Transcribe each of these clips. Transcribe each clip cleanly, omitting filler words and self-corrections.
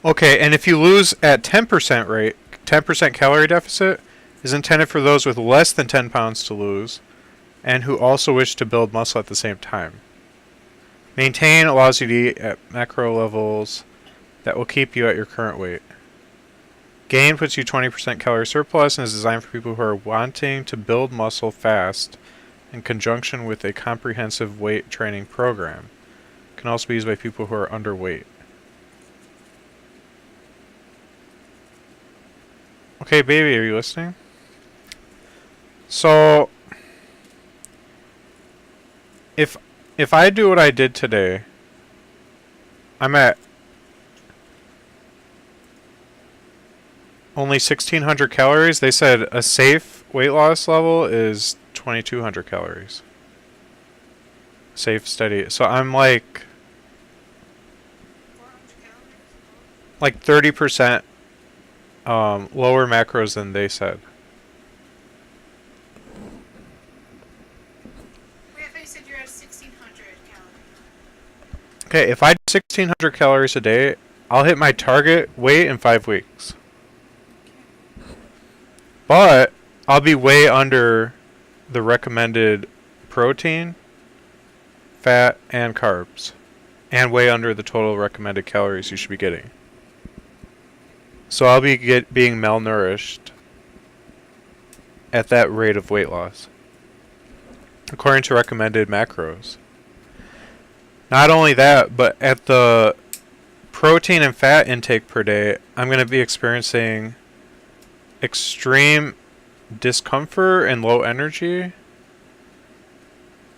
Okay, and if you lose at 10% rate, 10% calorie deficit is intended for those with less than 10 pounds to lose and who also wish to build muscle at the same time. Maintain allows you to eat at macro levels that will keep you at your current weight. Gain puts you 20% calorie surplus and is designed for people who are wanting to build muscle fast in conjunction with a comprehensive weight training program. It can also be used by people who are underweight. Okay, baby, are you listening? So, if I do what I did today, I'm at only 1,600 calories. They said a safe weight loss level is 2,200 calories. Safe, steady. So I'm like 30% lower macros than they said. Wait, I thought you said you're at 1,600 calories. Okay, if I do 1,600 calories a day, I'll hit my target weight in 5 weeks. But I'll be way under the recommended protein, fat, and carbs. And way under the total recommended calories you should be getting. So I'll be being malnourished at that rate of weight loss, according to recommended macros. Not only that, but at the protein and fat intake per day, I'm going to be experiencing extreme discomfort and low energy,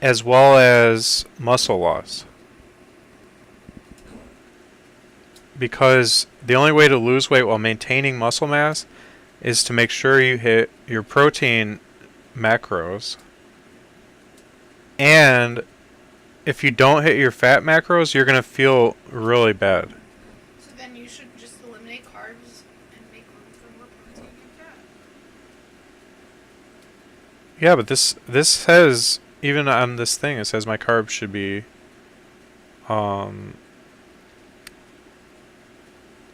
as well as muscle loss. Because the only way to lose weight while maintaining muscle mass is to make sure you hit your protein macros. And if you don't hit your fat macros, you're going to feel really bad. So then you should just eliminate carbs and make room for more protein and fat. Yeah, but this says, even on this thing, it says my carbs should be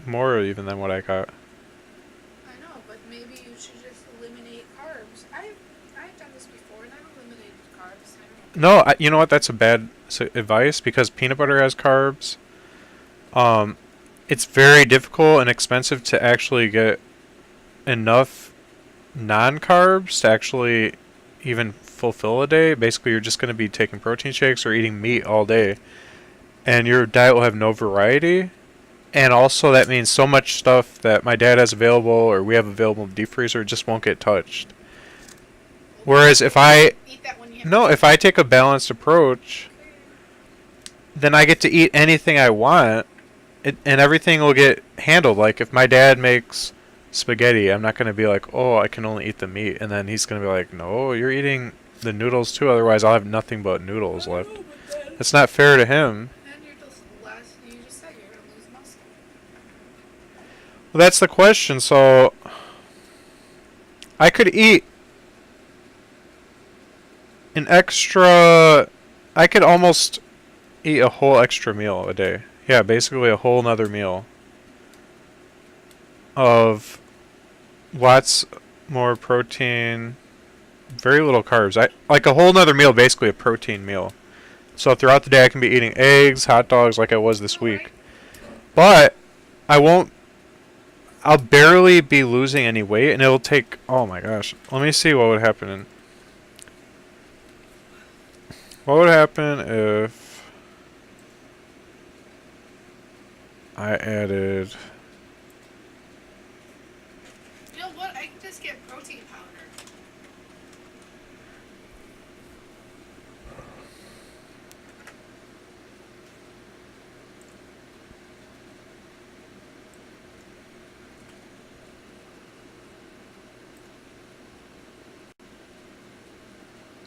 more even than what I got. I know, but maybe you should just eliminate carbs. I've done this before and I've eliminated carbs. No, you know what? That's a bad advice because peanut butter has carbs. It's very difficult and expensive to actually get enough non-carbs to actually even fulfill a day. Basically, you're just going to be taking protein shakes or eating meat all day, and your diet will have no variety. And also that means so much stuff that my dad has available or we have available in the deep freezer just won't get touched. Whereas if I take a balanced approach, then I get to eat anything I want, and everything will get handled. Like if my dad makes spaghetti, I'm not going to be like, oh, I can only eat the meat. And then he's going to be like, no, you're eating the noodles too, otherwise I'll have nothing but noodles left. That's not fair to him. Well, that's the question. So I could eat an extra. I could almost eat a whole extra meal a day. Yeah, basically a whole nother meal of lots more protein, very little carbs. Like a whole nother meal, basically a protein meal. So throughout the day I can be eating eggs, hot dogs like I was this week. But I won't. I'll barely be losing any weight, and it'll take... Oh my gosh. Let me see what would happen. What would happen if I added... You know what? I can just get protein powder.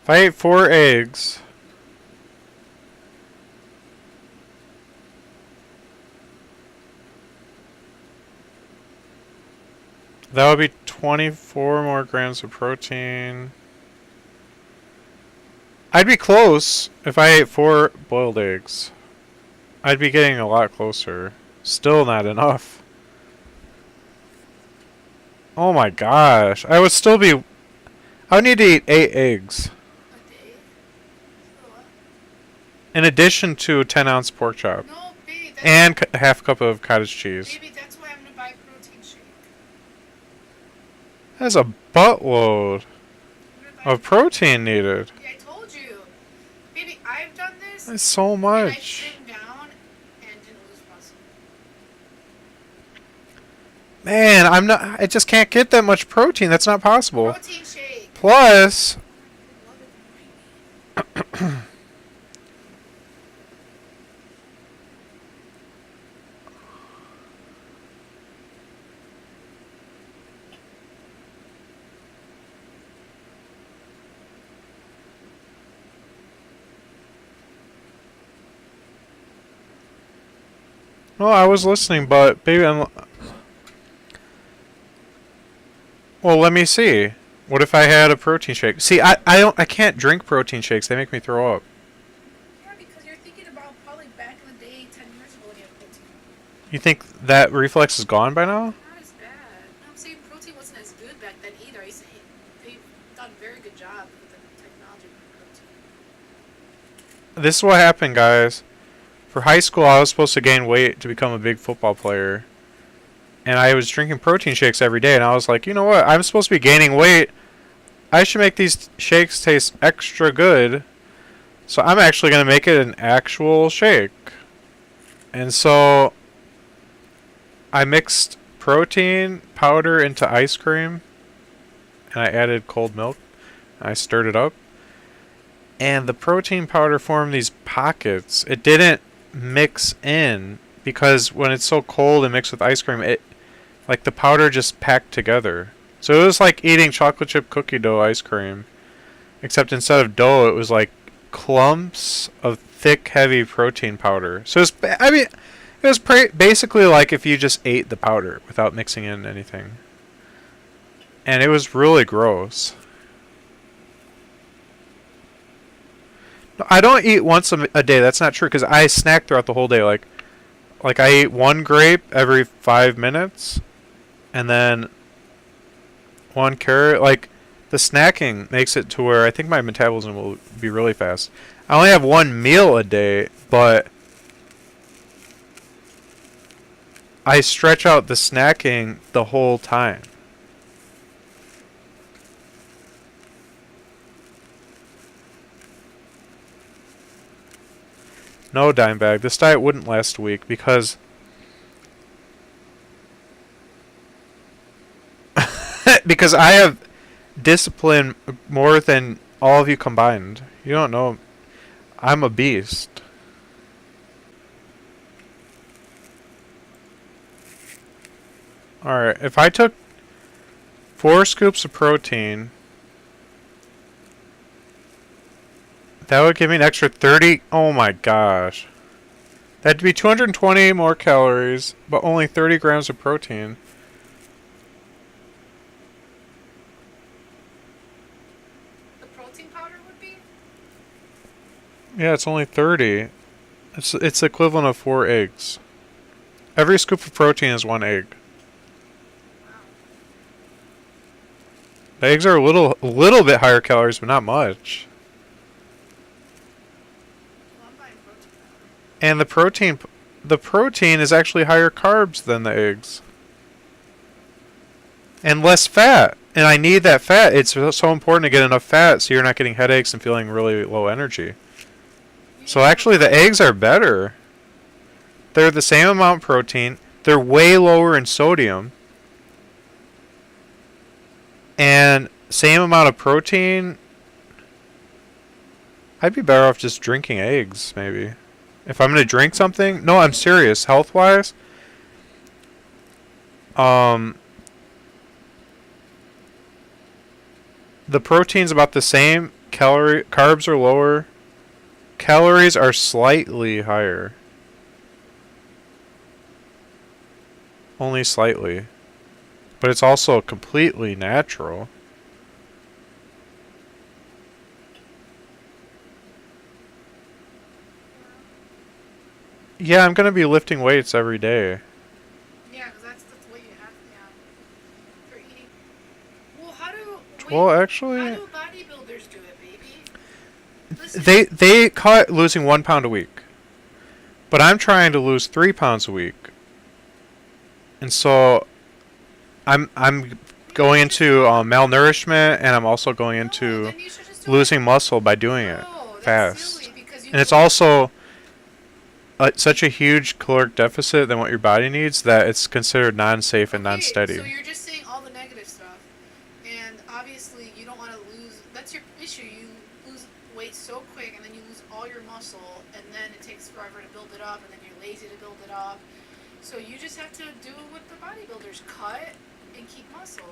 If I ate 4 eggs... that would be 24 more grams of protein. I'd be close if I ate 4 boiled eggs. I'd be getting a lot closer. Still not enough. Oh my gosh. I would still be... I would need to eat 8 eggs. A day? So, In addition to a 10-ounce pork chop. no, baby, And a half cup of cottage cheese. baby, that's why I'm gonna buy a protein shake. That's a buttload I'm gonna buy of protein needed. Yeah, I told you. Baby, I've done this, That's so and I've much. trimmed down and didn't lose muscle. Man, I just can't get that much protein. That's not possible. Protein shake. Plus, I love it when you no, I was listening, but baby, well, let me see. What if I had a protein shake? See, I can't drink protein shakes. They make me throw up. Yeah, because you're thinking about probably back in the day, 10 years ago, when you had protein. You think that reflex is gone by now? Not as bad. No, I'm saying protein wasn't as good back then either. I say they've done a very good job with the technology of protein. This is what happened, guys. For high school, I was supposed to gain weight to become a big football player. And I was drinking protein shakes every day, and I was like, you know what? I'm supposed to be gaining weight. I should make these shakes taste extra good. So I'm actually going to make it an actual shake. And so I mixed protein powder into ice cream, and I added cold milk. I stirred it up. And the protein powder formed these pockets. It didn't mix in because when it's so cold and mixed with ice cream, like the powder just packed together. So it was like eating chocolate chip cookie dough ice cream, except instead of dough, it was like clumps of thick, heavy protein powder. So it was basically like if you just ate the powder without mixing in anything. And it was really gross. I don't eat once a day. That's not true because I snack throughout the whole day. Like I eat one grape every 5 minutes, and then one carrot. Like the snacking makes it to where I think my metabolism will be really fast. I only have one meal a day, but I stretch out the snacking the whole time. No, Dimebag, this diet wouldn't last a week because because I have discipline more than all of you combined. You don't know. I'm a beast. Alright, if I took 4 scoops of protein, that would give me an extra 30. Oh my gosh. That'd be 220 more calories, but only 30 grams of protein. The protein powder would be? Yeah, it's only 30. It's the equivalent of 4 eggs. Every scoop of protein is 1 egg. Wow. The eggs are a little bit higher calories, but not much. Well, I'm buying protein powder. And the protein is actually higher carbs than the eggs. And less fat. And I need that fat. It's so important to get enough fat so you're not getting headaches and feeling really low energy. So actually the eggs are better. They're the same amount of protein. They're way lower in sodium. And same amount of protein. I'd be better off just drinking eggs, maybe. If I'm going to drink something. No, I'm serious. Health-wise. The protein's about the same. Carbs are lower. Calories are slightly higher. Only slightly. But it's also completely natural. Yeah, I'm going to be lifting weights every day. Yeah, because that's the way you have to. Yeah. For eating Well, How actually, do bodybuilders do it, baby? Listen, they cut losing 1 pound a week, but I'm trying to lose 3 pounds a week, and so I'm going into malnourishment, and I'm also going no, into then you should just do it. losing muscle by doing it No, that's fast. silly because you And it's lose- also such a huge caloric deficit than what your body needs that it's considered non-safe and Okay, non-steady. so you're just saying all the negative stuff, and obviously you don't want to lose. That's your issue. You lose weight so quick, and then you lose all your muscle, and then it takes forever to build it up, and then you're lazy to build it up. So you just have to do what the bodybuilders cut and keep muscle.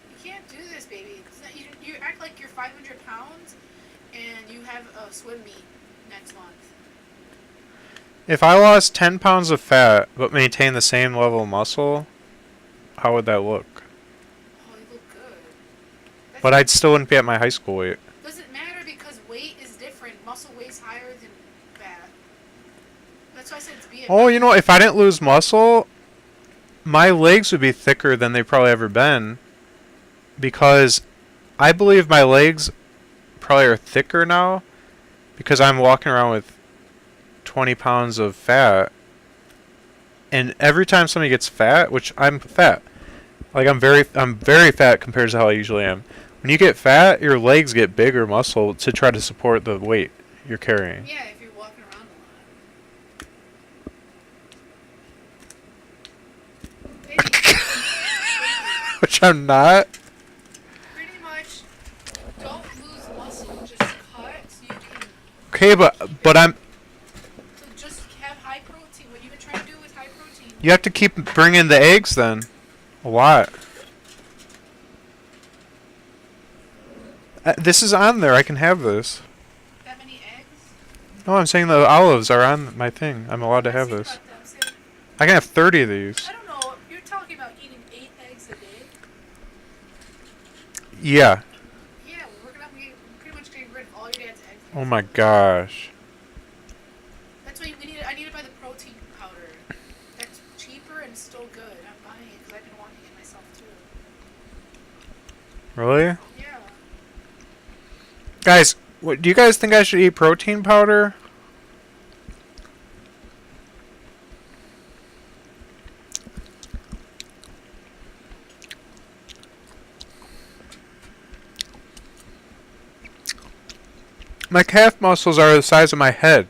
You can't do this, baby. It's not, you act like you're 500 pounds, and you have a swim meet next month. If I lost 10 pounds of fat but maintained the same level of muscle, how would that look? Oh, you look good. But I still wouldn't be at my high school weight. Doesn't matter because weight is different. Muscle weighs higher than fat. That's why I said it's BMI. Oh, you know, if I didn't lose muscle, my legs would be thicker than they've probably ever been. Because I believe my legs probably are thicker now because I'm walking around with 20 pounds of fat. And every time somebody gets fat, which I'm fat, like I'm very fat compared to how I usually am. When you get fat, your legs get bigger muscle to try to support the weight you're carrying. Yeah, if you're walking around a lot. Baby, Which I'm not. pretty much don't lose muscle. Just cut so you can. Okay, but I'm. So just have high protein. What you've been trying to do with high protein. You have to keep bringing the eggs then. A lot. This is on there. I can have this. That many eggs? No, I'm saying the olives are on my thing. I'm allowed to have Let's this. see about them. Say- I can have 30 of these. I don't know. You're talking about eating 8 eggs a day? Yeah. Yeah, we're pretty much getting rid of all your dad's eggs. Oh my gosh. That's why we need. I need to buy the protein powder. That's cheaper and still good. I'm buying it because I've been wanting it myself too. Really? Yeah. Guys, what, do you guys think I should eat protein powder? My calf muscles are the size of my head.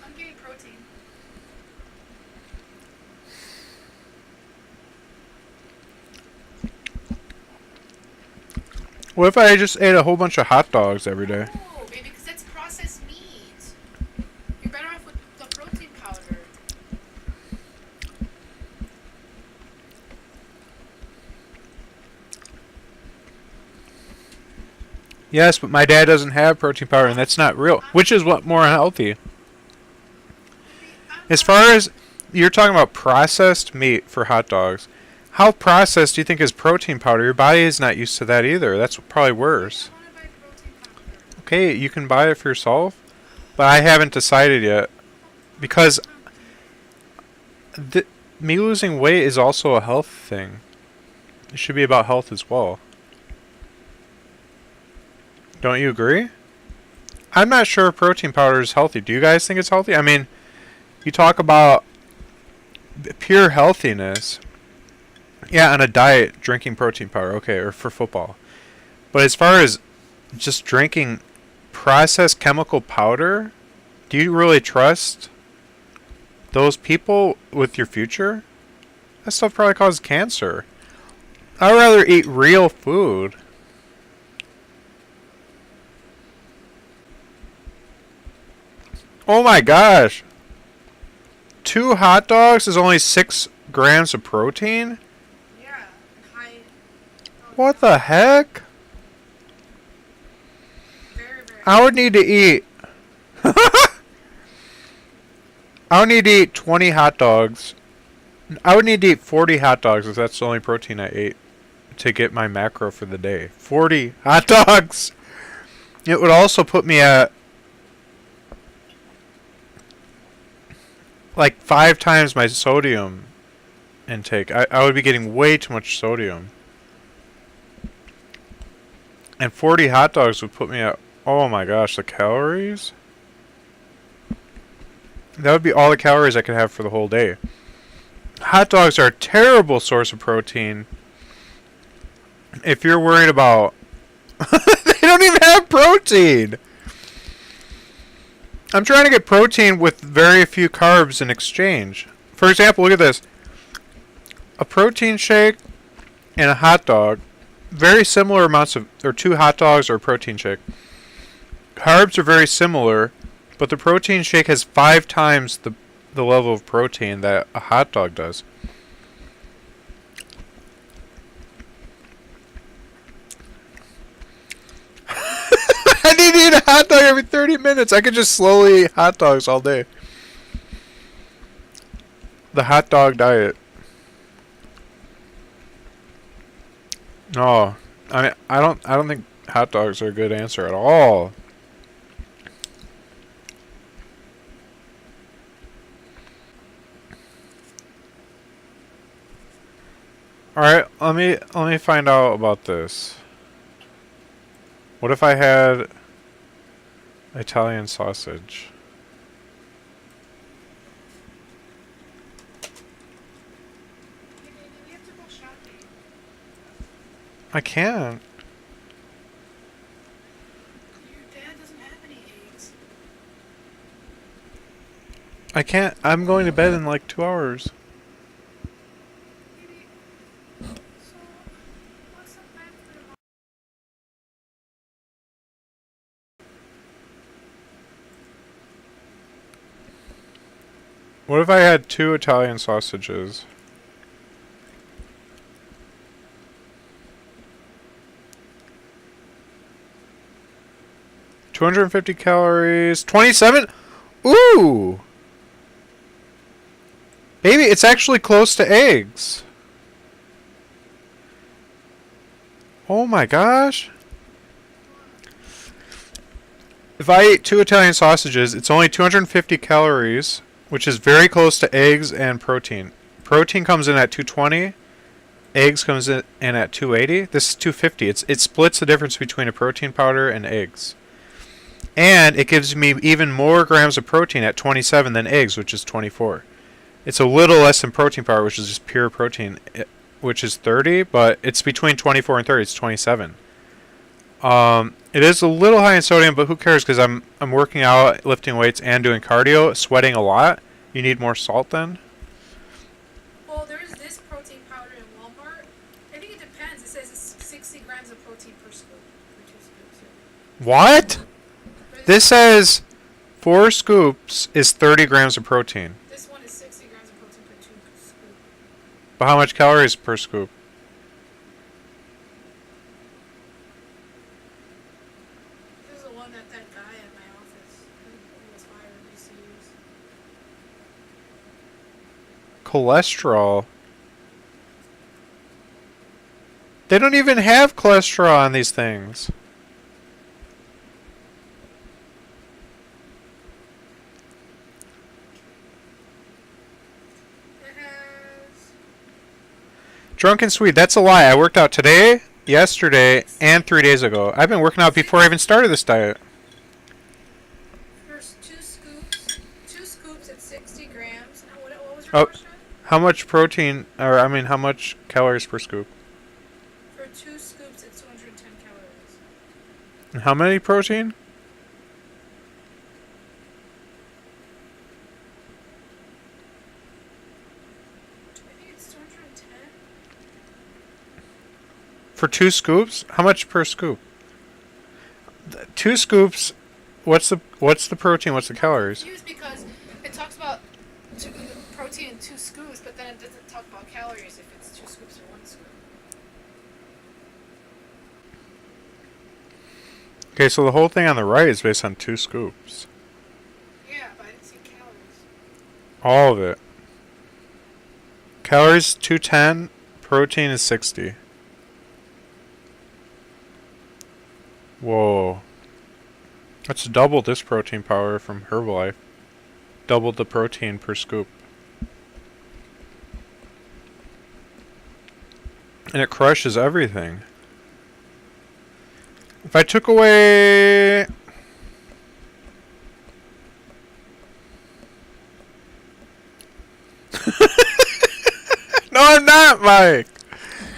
I'm getting protein. What if I just ate a whole bunch of hot dogs every day? Oh, baby, because that's processed meat. You're better off with the protein powder. Yes, but my dad doesn't have protein powder, and that's not real. Which is what more healthy. Baby, As far as you're talking about processed meat for hot dogs, how processed do you think is protein powder? Your body is not used to that either. That's probably worse. I want to buy protein powder. Okay, you can buy it for yourself, but I haven't decided yet because me losing weight is also a health thing. It should be about health as well. Don't you agree? I'm not sure protein powder is healthy. Do you guys think it's healthy? I mean, you talk about pure healthiness. Yeah, on a diet, drinking protein powder, okay, or for football. But as far as just drinking processed chemical powder, do you really trust those people with your future? That stuff probably causes cancer. I'd rather eat real food. Oh my gosh. 2 hot dogs is only 6 grams of protein? Yeah, high. What the heck? Very, very. I would need to eat. I would need to eat 20 hot dogs. I would need to eat 40 hot dogs if that's the only protein I ate to get my macro for the day. 40 hot dogs! It would also put me at like 5 times my sodium intake. I would be getting way too much sodium. And 40 hot dogs would put me at, oh my gosh, the calories? That would be all the calories I could have for the whole day. Hot dogs are a terrible source of protein. If you're worried about... They don't even have protein! I'm trying to get protein with very few carbs in exchange. For example, look at this. A protein shake and a hot dog. Very similar amounts of... Or 2 hot dogs or a protein shake. Carbs are very similar, but the protein shake has 5 times the level of protein that a hot dog does. I need to eat a hot dog every 30 minutes. I could just slowly eat hot dogs all day. The hot dog diet. No, I mean, I don't think hot dogs are a good answer at all. All right, let me find out about this. What if I had Italian sausage? You have to go shopping. I can't. Your dad doesn't have any eggs. I can't. I'm going to bed in like 2 hours. So, what's the plan for tomorrow? What if I had 2 Italian sausages? $250 calories. 27? Ooh! Baby, it's actually close to eggs. Oh my gosh. If I ate 2 Italian sausages, it's only 250 calories, which is very close to eggs and protein. Protein comes in at 220. Eggs comes in at 280. This is 250. It splits the difference between a protein powder and eggs. And it gives me even more grams of protein at 27 than eggs, which is 24. It's a little less than protein powder, which is just pure protein, which is 30, but it's between 24 and 30. It's 27. It is a little high in sodium, but who cares? Because I'm working out, lifting weights, and doing cardio, sweating a lot. You need more salt then. Well, there's this protein powder in Walmart. I think it depends. It says it's 60 grams of protein per scoop. For 2 scoops. What? This says 4 scoops is 30 grams of protein. This one is 60 grams of protein per 2 scoops. But how much calories per scoop? This is the one that guy at my office who was fired used to use. Cholesterol. They don't even have cholesterol on these things. Drunken Swede, that's a lie. I worked out today, yesterday, and 3 days ago. I've been working out before I even started this diet. There's 2 scoops at 60 grams. Now, what was your Oh, question? how much protein, or I mean, how much calories per scoop? For 2 scoops, it's 210 calories. And how many protein? I think it's 210. For 2 scoops? How much per scoop? 2 scoops. What's the protein? What's the calories? Confused because it talks about protein in 2 scoops, but then it doesn't talk about calories if it's 2 scoops or 1 scoop. Okay, so the whole thing on the right is based on 2 scoops. Yeah, but I didn't see calories. All of it. Calories 210, protein is 60. Whoa. That's double this protein powder from Herbalife. double the protein per scoop. And it crushes everything. If I took away... No, I'm not, Mike!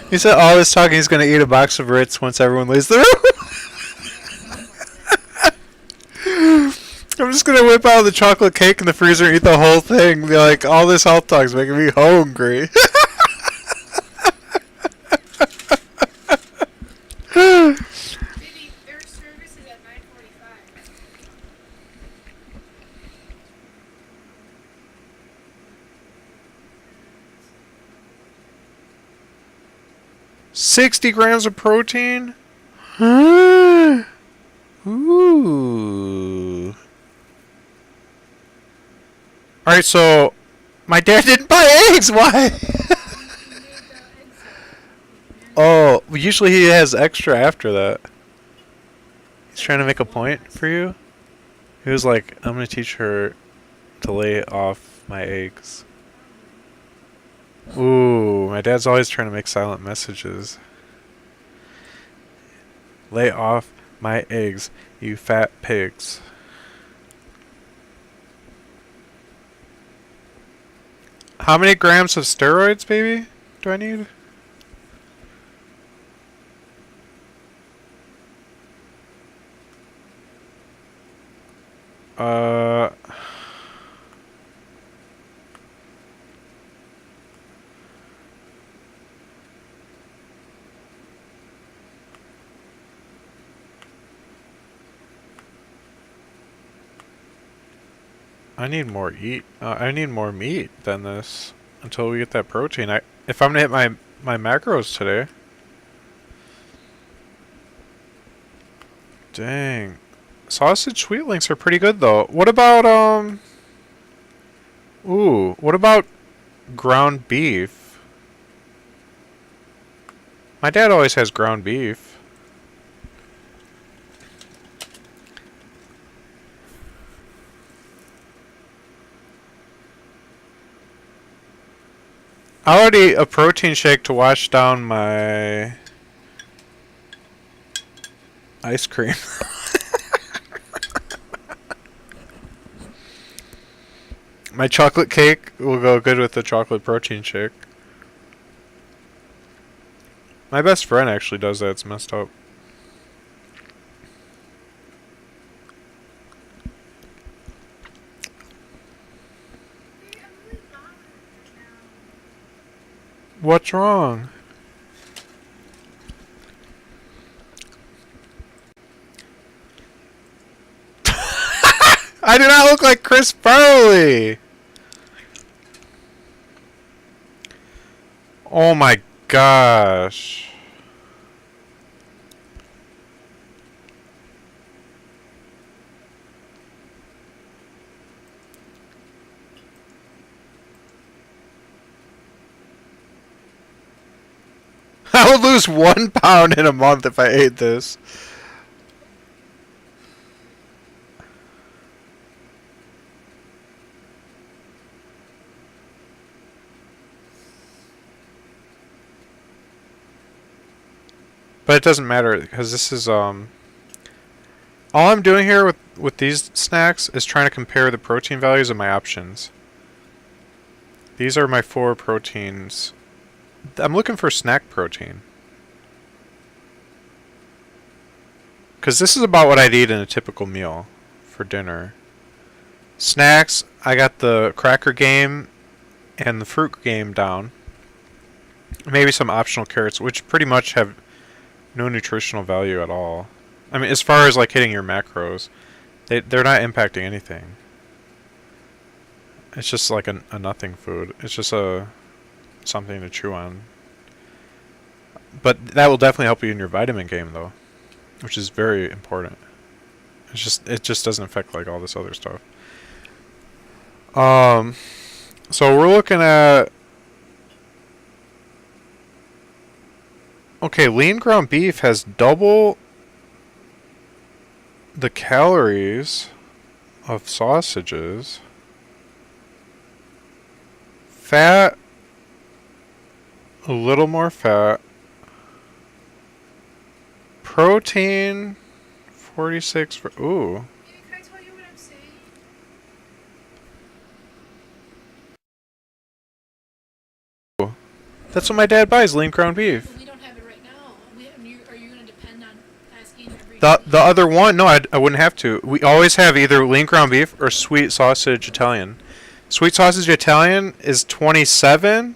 He said all this talking he's going to eat a box of Ritz once everyone leaves the room. I'm just going to whip out the chocolate cake in the freezer and eat the whole thing. Be like, all this health talk is making me hungry. Maybe their service is at 9:45. 60 grams of protein? Ooh. Alright, so my dad didn't buy eggs. Why? Oh, usually he has extra after that. He's trying to make a point for you. He was like, I'm going to teach her to lay off my eggs. Ooh, my dad's always trying to make silent messages. Lay off my eggs, you fat pigs. How many grams of steroids, baby, do I need? I need more I need more meat than this until we get that protein. If I'm gonna hit my macros today. Dang. Sausage sweet links are pretty good though. What about what about ground beef? My dad always has ground beef. I would eat a protein shake to wash down my ice cream. My chocolate cake will go good with the chocolate protein shake. My best friend actually does that. It's messed up. What's wrong? I do not look like Chris Farley. Oh my gosh. I would lose 1 pound in a month if I ate this. But it doesn't matter because this is all I'm doing here with these snacks is trying to compare the protein values of my options. These are my 4 proteins. I'm looking for snack protein. Because this is about what I'd eat in a typical meal for dinner. Snacks, I got the cracker game and the fruit game down. Maybe some optional carrots, which pretty much have no nutritional value at all. I mean, as far as like hitting your macros, they're not impacting anything. It's just like a nothing food. It's just something to chew on. But that will definitely help you in your vitamin game though, which is very important. It just doesn't affect like all this other stuff. So we're looking at okay, lean ground beef has double the calories of sausages. Fat, a little more fat. Protein, 46 for, ooh. Can I tell you what I'm saying? That's what my dad buys, lean ground beef. We don't have it right now. Are you going to depend on asking every The other one, no, I wouldn't have to. We always have either lean ground beef or sweet sausage Italian. Sweet sausage Italian is 27.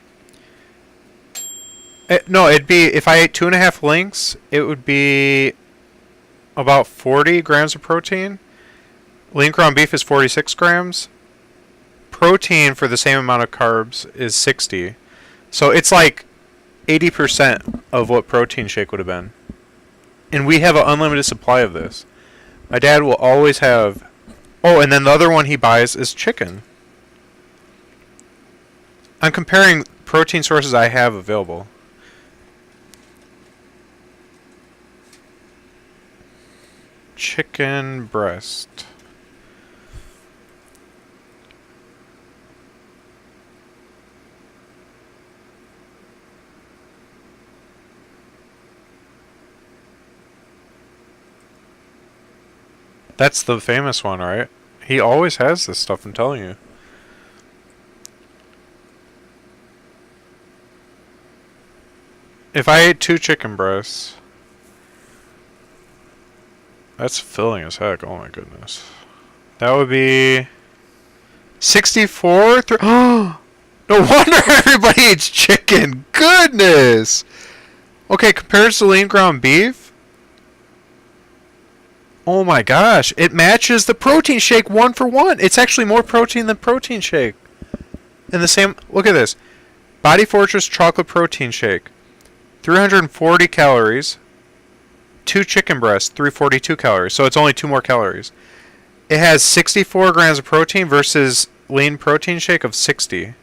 No, it'd be, if I ate 2.5 links, it would be about 40 grams of protein. Lean ground beef is 46 grams. Protein for the same amount of carbs is 60. So it's like 80% of what protein shake would have been. And we have an unlimited supply of this. My dad will always have... Oh, and then the other one he buys is chicken. I'm comparing protein sources I have available. Chicken breast. That's the famous one, right? He always has this stuff, I'm telling you. If I ate 2 chicken breasts... That's filling as heck, oh my goodness. That would be... 64? No wonder everybody eats chicken! Goodness! Okay, compared to lean ground beef... Oh my gosh, it matches the protein shake 1 for 1. It's actually more protein than protein shake. In the same, look at this. Body Fortress chocolate protein shake. 340 calories. 2 chicken breasts, 342 calories. So it's only 2 more calories. It has 64 grams of protein versus lean protein shake of 60.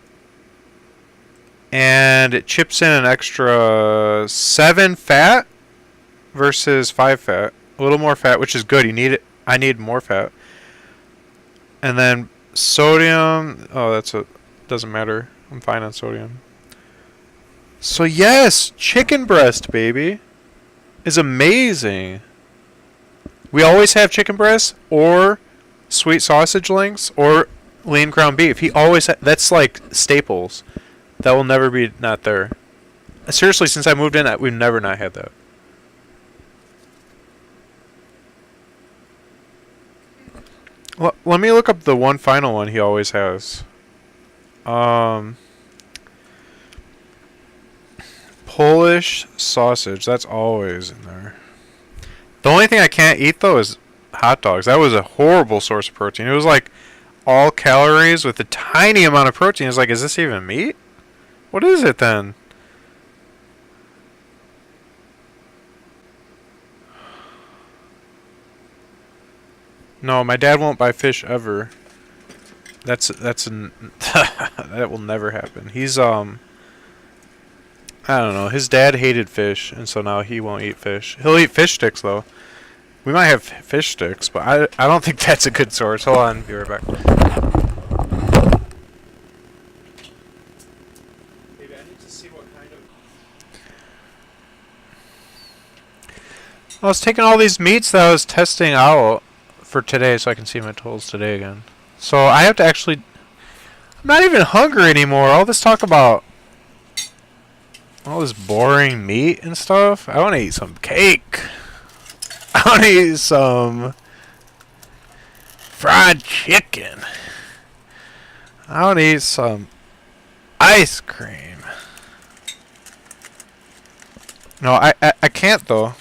And it chips in an extra 7 fat versus 5 fat. A little more fat, which is good. You need it. I need more fat. And then sodium. Oh, doesn't matter. I'm fine on sodium. So yes, chicken breast, baby, is amazing. We always have chicken breast or sweet sausage links or lean ground beef. He always that's like staples. That will never be not there. Seriously, since I moved in, we've never not had that. Let me look up the one final one he always has. Polish sausage. That's always in there. The only thing I can't eat, though, is hot dogs. That was a horrible source of protein. It was like all calories with a tiny amount of protein. It's like, is this even meat? What is it then? No, my dad won't buy fish ever. That will never happen. He's I don't know. His dad hated fish, and so now he won't eat fish. He'll eat fish sticks though. We might have fish sticks, but I don't think that's a good source. Hold on, be right back. Maybe I need to see what kind of. I was taking all these meats that I was testing out for today so I can see my totals today again. So I have to actually... I'm not even hungry anymore. All this talk about all this boring meat and stuff. I want to eat some cake. I want to eat some fried chicken. I want to eat some ice cream. No, I can't though.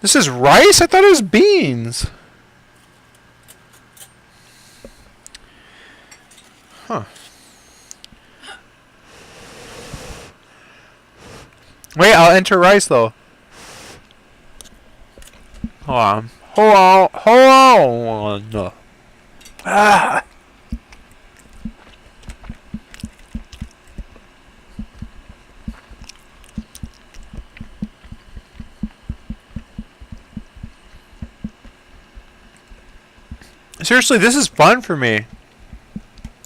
This is rice? I thought it was beans. Huh. Wait, I'll enter rice though. Hold on. Hold on. Ah. Seriously, this is fun for me.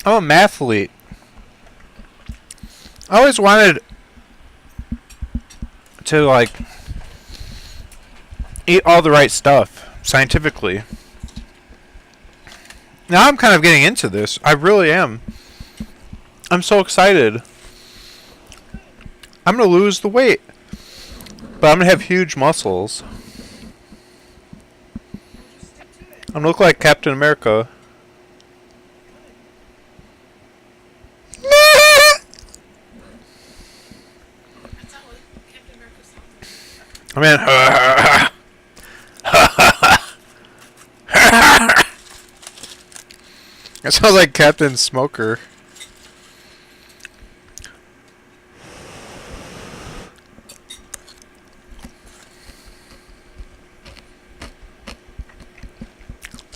I'm a mathlete. I always wanted to, like, eat all the right stuff scientifically. Now I'm kind of getting into this. I really am. I'm so excited. I'm going to lose the weight. But I'm going to have huge muscles. I'm going to look like Captain America. That's not what Captain America sounds like. I mean, that sounds like Captain Smoker.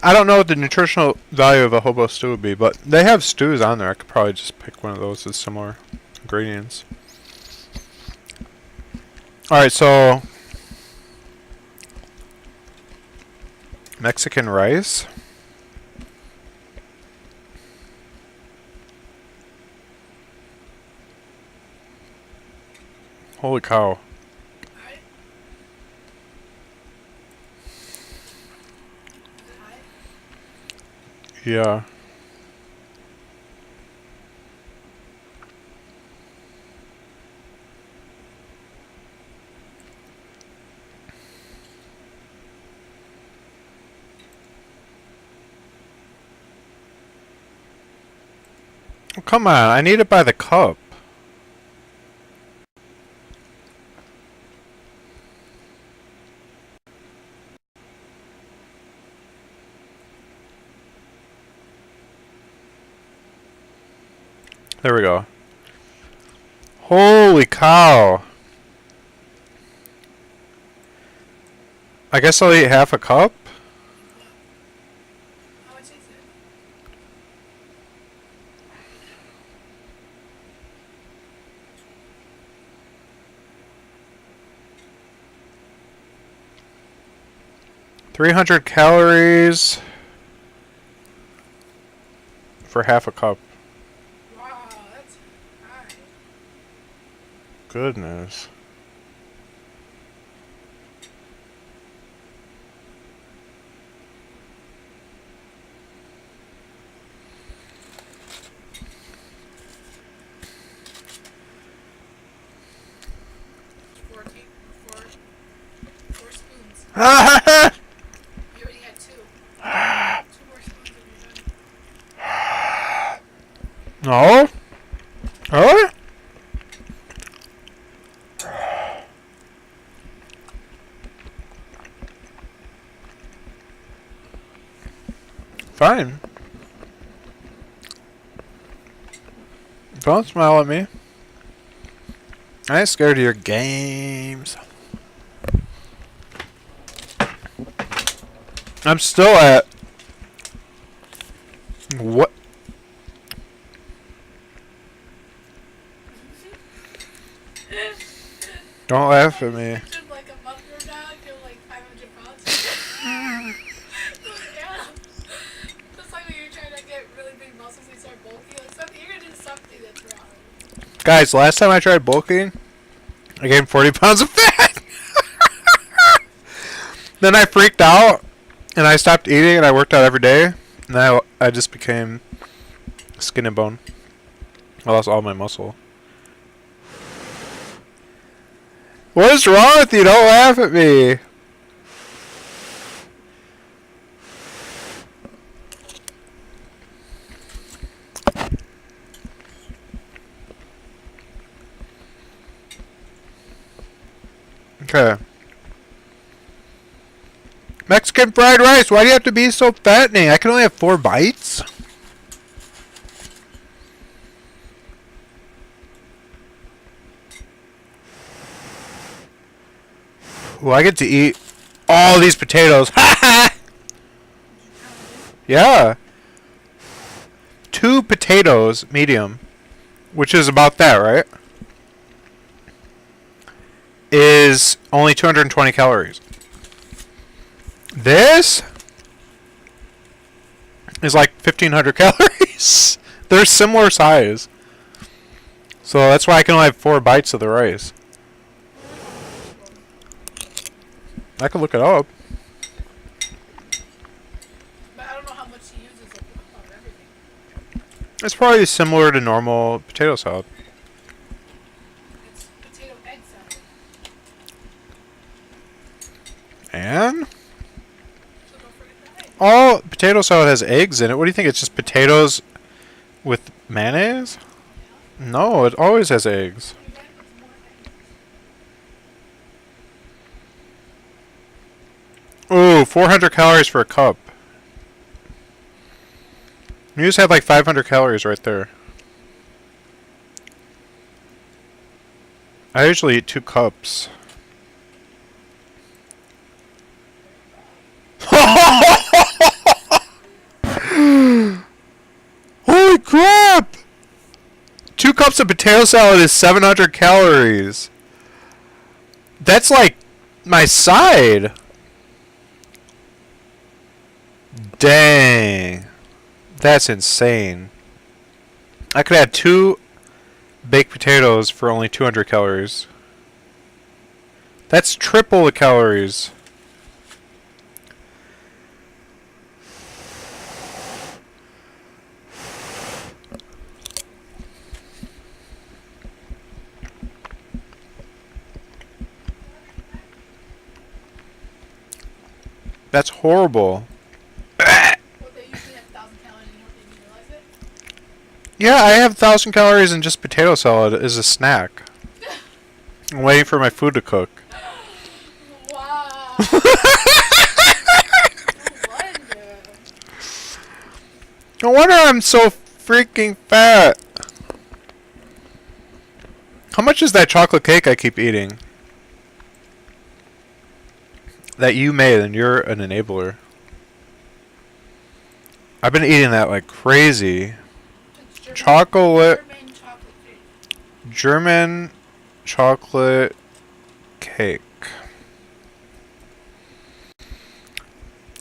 I don't know what the nutritional value of a hobo stew would be, but they have stews on there. I could probably just pick one of those with similar ingredients. Alright, so Mexican rice. Holy cow. Alright. Is it high? Yeah. Oh, come on, I need it by the cup. There we go. Holy cow. I guess I'll eat half a cup. How much is it? $300 calories for half a cup. Wow, that's high. Goodness. Four spoons. No? You already had two. Two more spoons and you're done. Really? Fine. Don't smile at me. I ain't scared of your games. I'm still at... What? Don't laugh at me. Just like a month from now, you're like 500 pounds. Yeah. Just like when you're trying to get really big muscles, you start bulking. Like something, you're gonna do something that's wrong. Guys, last time I tried bulking, I gained 40 pounds of fat. Then I freaked out, and I stopped eating, and I worked out every day. And I just became skin and bone. I lost all my muscle. What is wrong with you? Don't laugh at me. Okay. Mexican fried rice. Why do you have to be so fattening? I can only have 4 bites. Well, I get to eat all these potatoes. Yeah. 2 potatoes, medium, which is about that, right? Is only 220 calories. This is like 1,500 calories. They're similar size. So that's why I can only have 4 bites of the rice. I could look it up. But I don't know how much he uses of everything. It's probably similar to normal potato salad. It's potato egg salad. And So don't forget the egg. all potato salad has eggs in it. What do you think? It's just potatoes with mayonnaise? No, it always has eggs. You gotta put some more eggs. Ooh, 400 calories for a cup. You just had like 500 calories right there. I usually eat 2 cups. Holy crap! 2 cups of potato salad is 700 calories. That's like my side. Dang. That's insane. I could add 2 baked potatoes for only 200 calories. That's triple the calories. That's horrible. What they usually have 1,000 calories, you know what they didn't realize it? Yeah, I have 1,000 calories in just potato salad as a snack. I'm waiting for my food to cook. Wow. No wonder I'm so freaking fat. How much is that chocolate cake I keep eating? That you made and you're an enabler. I've been eating that like crazy. Chocolate. German chocolate cake.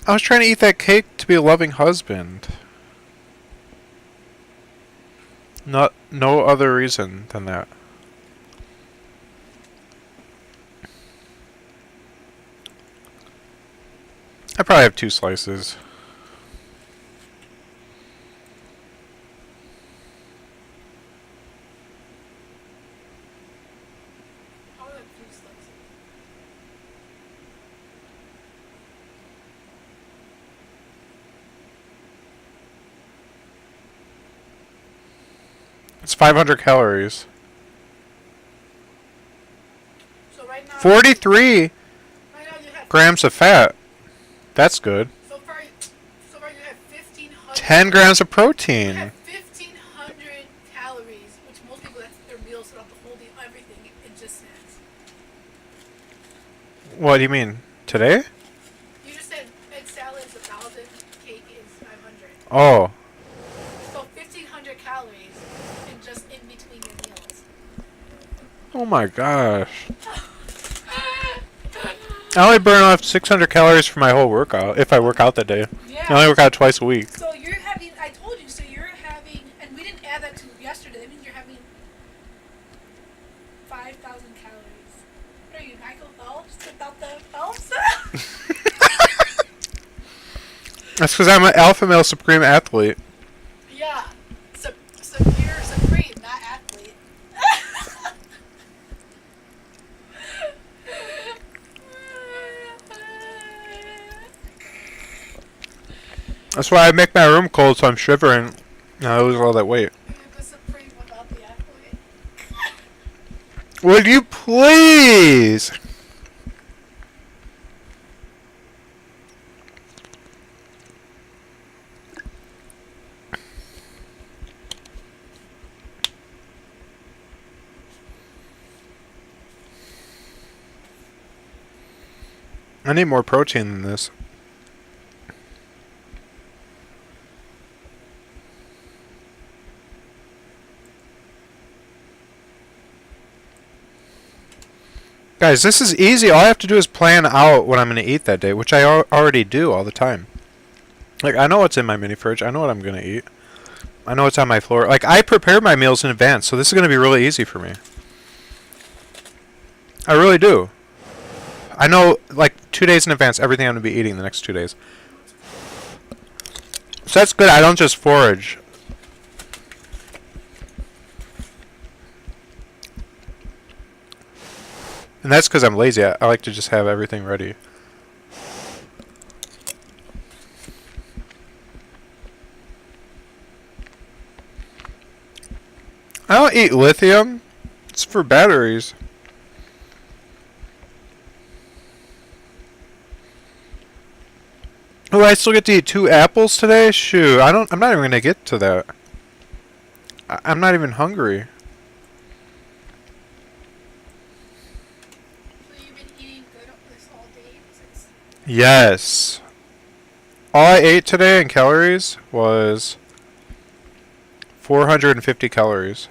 I was trying to eat that cake to be a loving husband. No other reason than that. I probably have 2 slices. How are the 3 slices? It's 500 calories. So right now, 43 right now you have grams of fat. That's good. so far you have 1,500. 10 grams of You protein. have 1,500 calories, which most people that's their meals throughout the whole day, everything in just snacks. What do you mean? Today? You just said egg salad is 1,000, cake is 500. Oh. So 1,500 calories in just in between your meals. Oh my gosh. I only burn off 600 calories for my whole workout, if I work out that day. Yeah. I only work out twice a week. So you're having, I told you, so you're having, and we didn't add that to yesterday, that means you're having 5,000 calories. What are you, Michael Phelps? Without the Phelps? That's because I'm an alpha male supreme athlete. Yeah. You're supreme, not athlete. That's why I make my room cold so I'm shivering and I lose all that weight. You're the supreme without the athlete. Would you please? I need more protein than this. Guys, this is easy. All I have to do is plan out what I'm going to eat that day, which I already do all the time. Like, I know what's in my mini fridge. I know what I'm going to eat. I know it's on my floor. Like, I prepare my meals in advance, so this is going to be really easy for me. I really do. I know, like, 2 days in advance, everything I'm going to be eating the next 2 days. So that's good. I don't just forage. And that's because I'm lazy. I like to just have everything ready. I don't eat lithium. It's for batteries. Oh, I still get to eat 2 apples today? Shoot, I'm not even gonna get to that. I'm not even hungry. So you've been eating good this all day since. Yes. All I ate today in calories was 450 calories.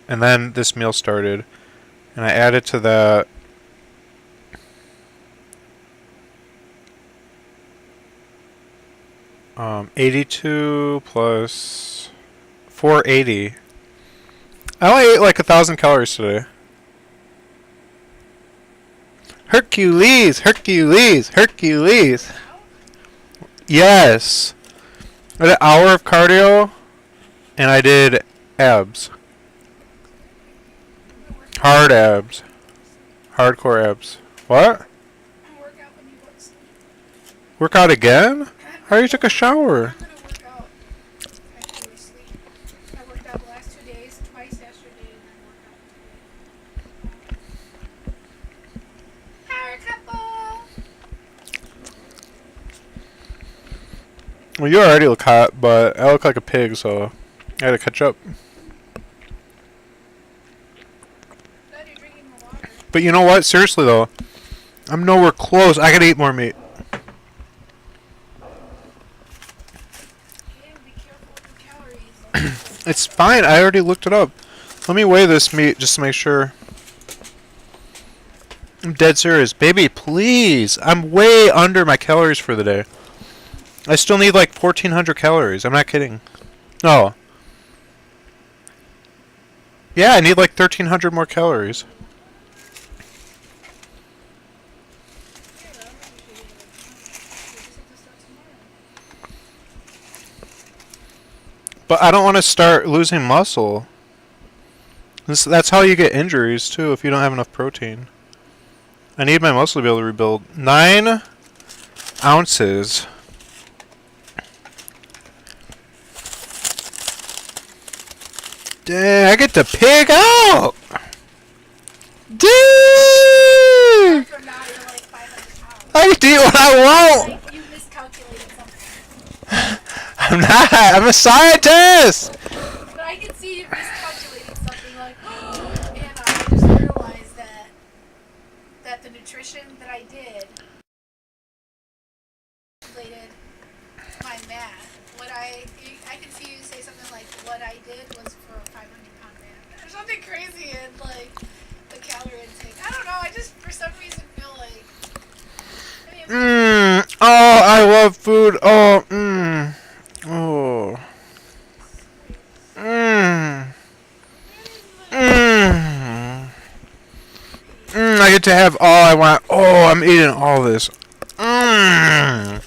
And then this meal started. And I added to that 82 plus 480. I only ate like 1,000 calories today. Hercules! Hercules! Hercules! Yes! I did an hour of cardio, and I did abs. Hard abs. Hardcore abs. What? Work out when you go to sleep. Work out again? I already took a shower. I'm gonna work out after we sleep. I worked out the last 2 days, twice yesterday, and then worked out today. Power couple! Well, you already look hot, but I look like a pig, so I gotta catch up. Glad you're drinking more water. But you know what? Seriously, though. I'm nowhere close. I gotta eat more meat. Yeah, be careful with the calories. It's fine. I already looked it up. Let me weigh this meat just to make sure. I'm dead serious. Baby, please. I'm way under my calories for the day. I still need like 1,400 calories. I'm not kidding. Oh. Yeah, I need like 1,300 more calories. But I don't want to start losing muscle. That's how you get injuries, too, if you don't have enough protein. I need my muscle to be able to rebuild. 9 ounces. Dang, I get to pig out! Dang! From now, you're like 500 pounds. I get to eat what I want! Like, you miscalculated something. I'm not! I'm a scientist! But I can see you miscalculating something like, and I just realized that the nutrition that I did calculated my math. I can see you say something like, what I did was for a 500-pound man. Or something crazy in, like, the calorie intake. I don't know, I just, for some reason, feel like... Oh, I love food. Oh, Oh. I get to have all I want. Oh, I'm eating all this. I've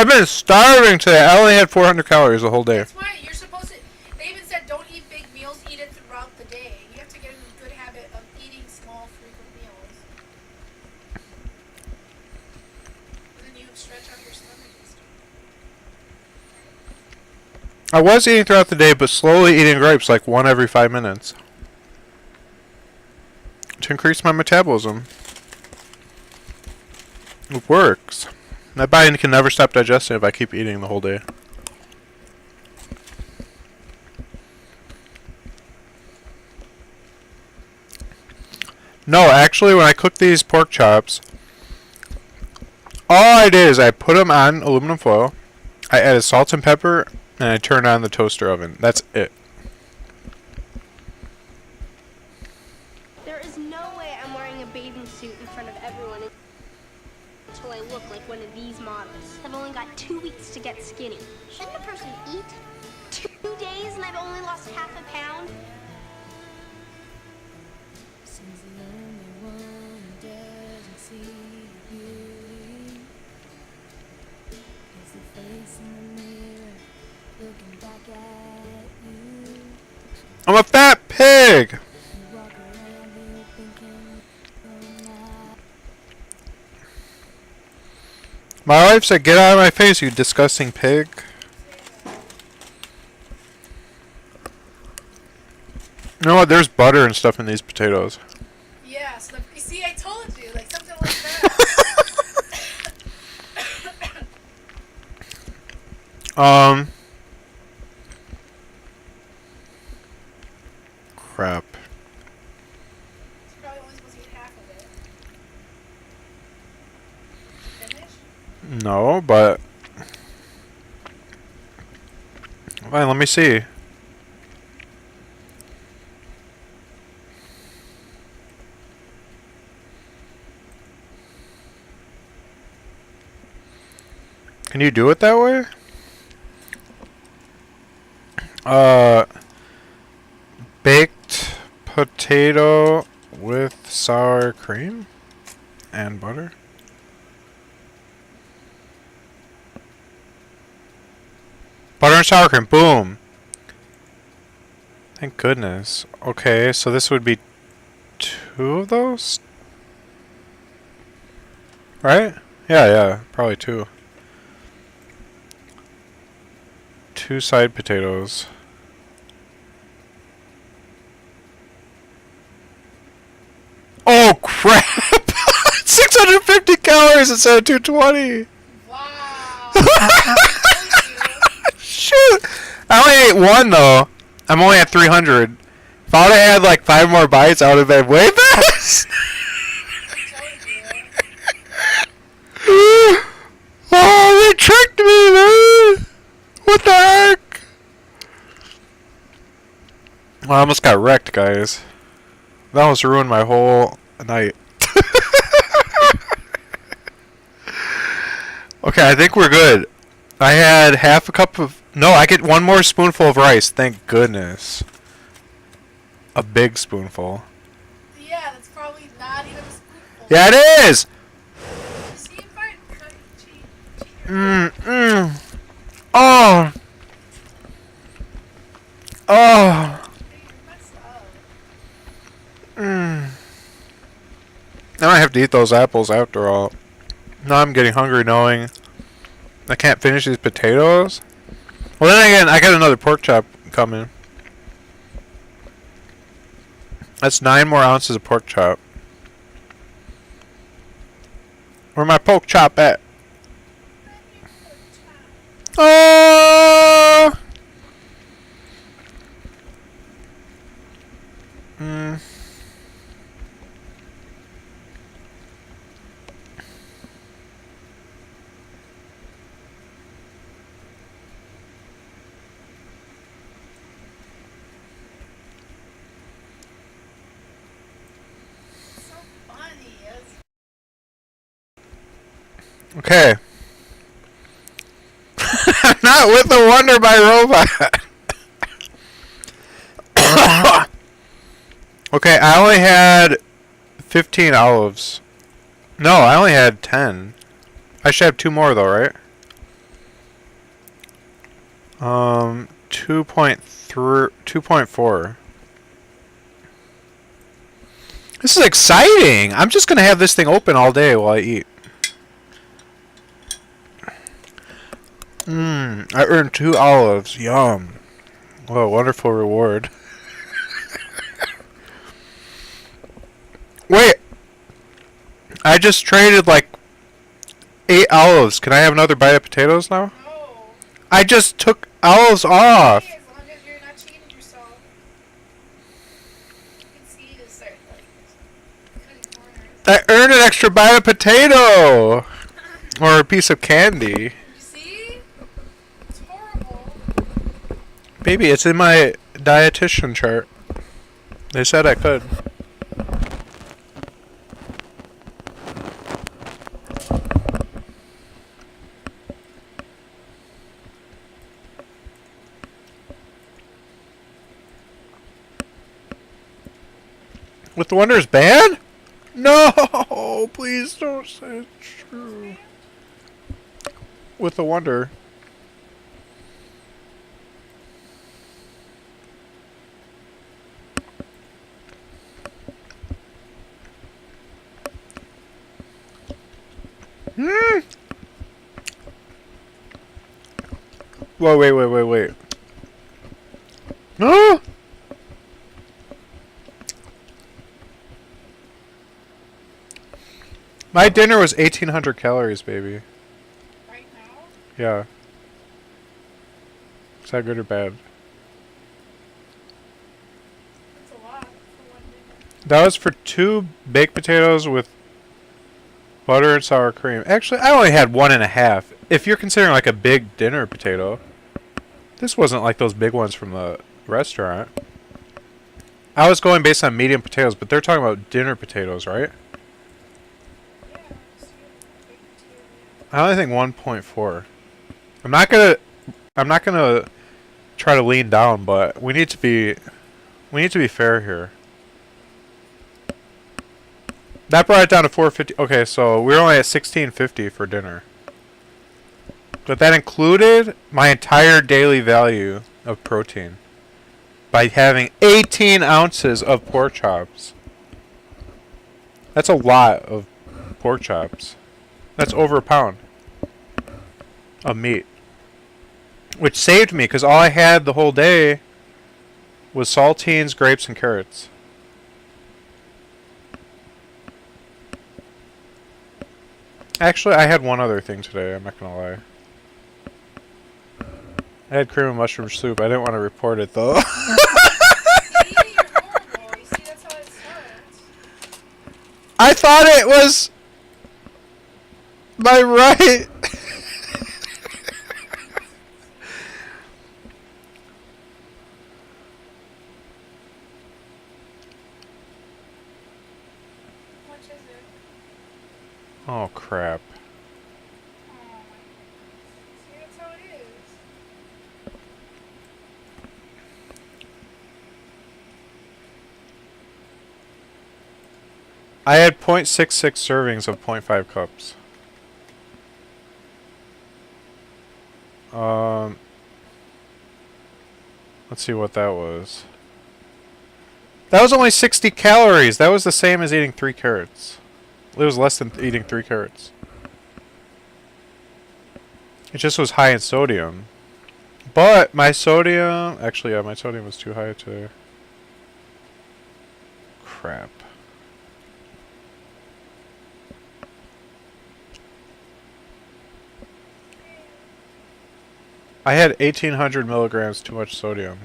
been starving today. I only had 400 calories the whole day. That's why you're supposed to... They even said don't eat big meals, eat it throughout the day. You have to get in a good habit of eating small, frequent meals. And then you stretch out your stomach and stuff. I was eating throughout the day, but slowly eating grapes like one every 5 minutes. To increase my metabolism. It works. My body can never stop digesting if I keep eating the whole day. No, actually, when I cook these pork chops, all I did is I put them on aluminum foil, I added salt and pepper, and I turned on the toaster oven. That's it. There is no way I'm wearing a bathing suit in front of everyone until I look like one of these models. I've only got 2 weeks to get skinny. Shouldn't a person eat? days and I've only lost half a pound? I'm a fat pig! My wife said, get out of my face, you disgusting pig. You know what? There's butter and stuff in these potatoes. Yeah, so you see, I told you, like something like that. Crap. It's probably only supposed to eat half of it. Finish? No, but... Fine, let me see. Can you do it that way? Baked potato with sour cream and butter. Butter and sour cream, boom. Thank goodness. Okay, so this would be 2 of those? Right? Yeah, probably 2. 2 side potatoes. Oh crap! 650 calories instead of 220! Wow. Shoot! I only ate 1 though. I'm only at 300. If I would have had like 5 more bites, I would have been way fast! Oh, they tricked me, man! What the heck? Well, I almost got wrecked, guys. That almost ruined my whole night. Okay, I think we're good. I had half a cup of... No, I get 1 more spoonful of rice. Thank goodness. A big spoonful. Yeah, that's probably not even a spoonful. Yeah, it is! You see, cheat. Oh! Oh! Now I have to eat those apples after all. Now I'm getting hungry knowing I can't finish these potatoes. Well, then again, I got another pork chop coming. That's 9 more ounces of pork chop. Where my pork chop at? Oh! So funny. Okay. Not with the Wonder by Robot. Okay, I only had 15 olives. No, I only had 10. I should have 2 more though, right? 2.4. This is exciting! I'm just gonna have this thing open all day while I eat. I earned 2 olives. Yum. What a wonderful reward. Wait! I just traded like 8 olives. Can I have another bite of potatoes now? No. I just took olives off. As long as you're not cheating yourself. You can see this start like cutting corners. I earned an extra bite of potato! Or a piece of candy. You see? It's horrible. Baby, it's in my dietitian chart. They said I could. With the Wonder is banned? No! Please don't say it's true. With the Wonder. Hmm. Whoa, wait. No! My dinner was 1,800 calories, baby. Right now? Yeah. Is that good or bad? That's a lot for one dinner. That was for 2 baked potatoes with butter and sour cream. Actually, I only had 1.5. If you're considering like a big dinner potato. This wasn't like those big ones from the restaurant. I was going based on medium potatoes, but they're talking about dinner potatoes, right? Yeah, so big potato. I only think 1.4. I'm not gonna try to lean down, but we need to be fair here. That brought it down to 450. Okay, so we're only at 1650 for dinner. But that included my entire daily value of protein by having 18 ounces of pork chops. That's a lot of pork chops. That's over a pound of meat. Which saved me because all I had the whole day was saltines, grapes, and carrots. Actually, I had one other thing today, I'm not going to lie. I had cream and mushroom soup. I didn't want to report it, though. See, you're horrible. You see, that's how it starts. I thought it was my right. How much is it? Oh, crap. Oh my goodness. See, that's how it is. I had 0.66 servings of 0.5 cups. Let's see what that was. That was only 60 calories. That was the same as eating 3 carrots. It was less than eating 3 carrots. It just was high in sodium. But my sodium... Actually, yeah, my sodium was too high today. Crap. I had 1,800 milligrams too much sodium.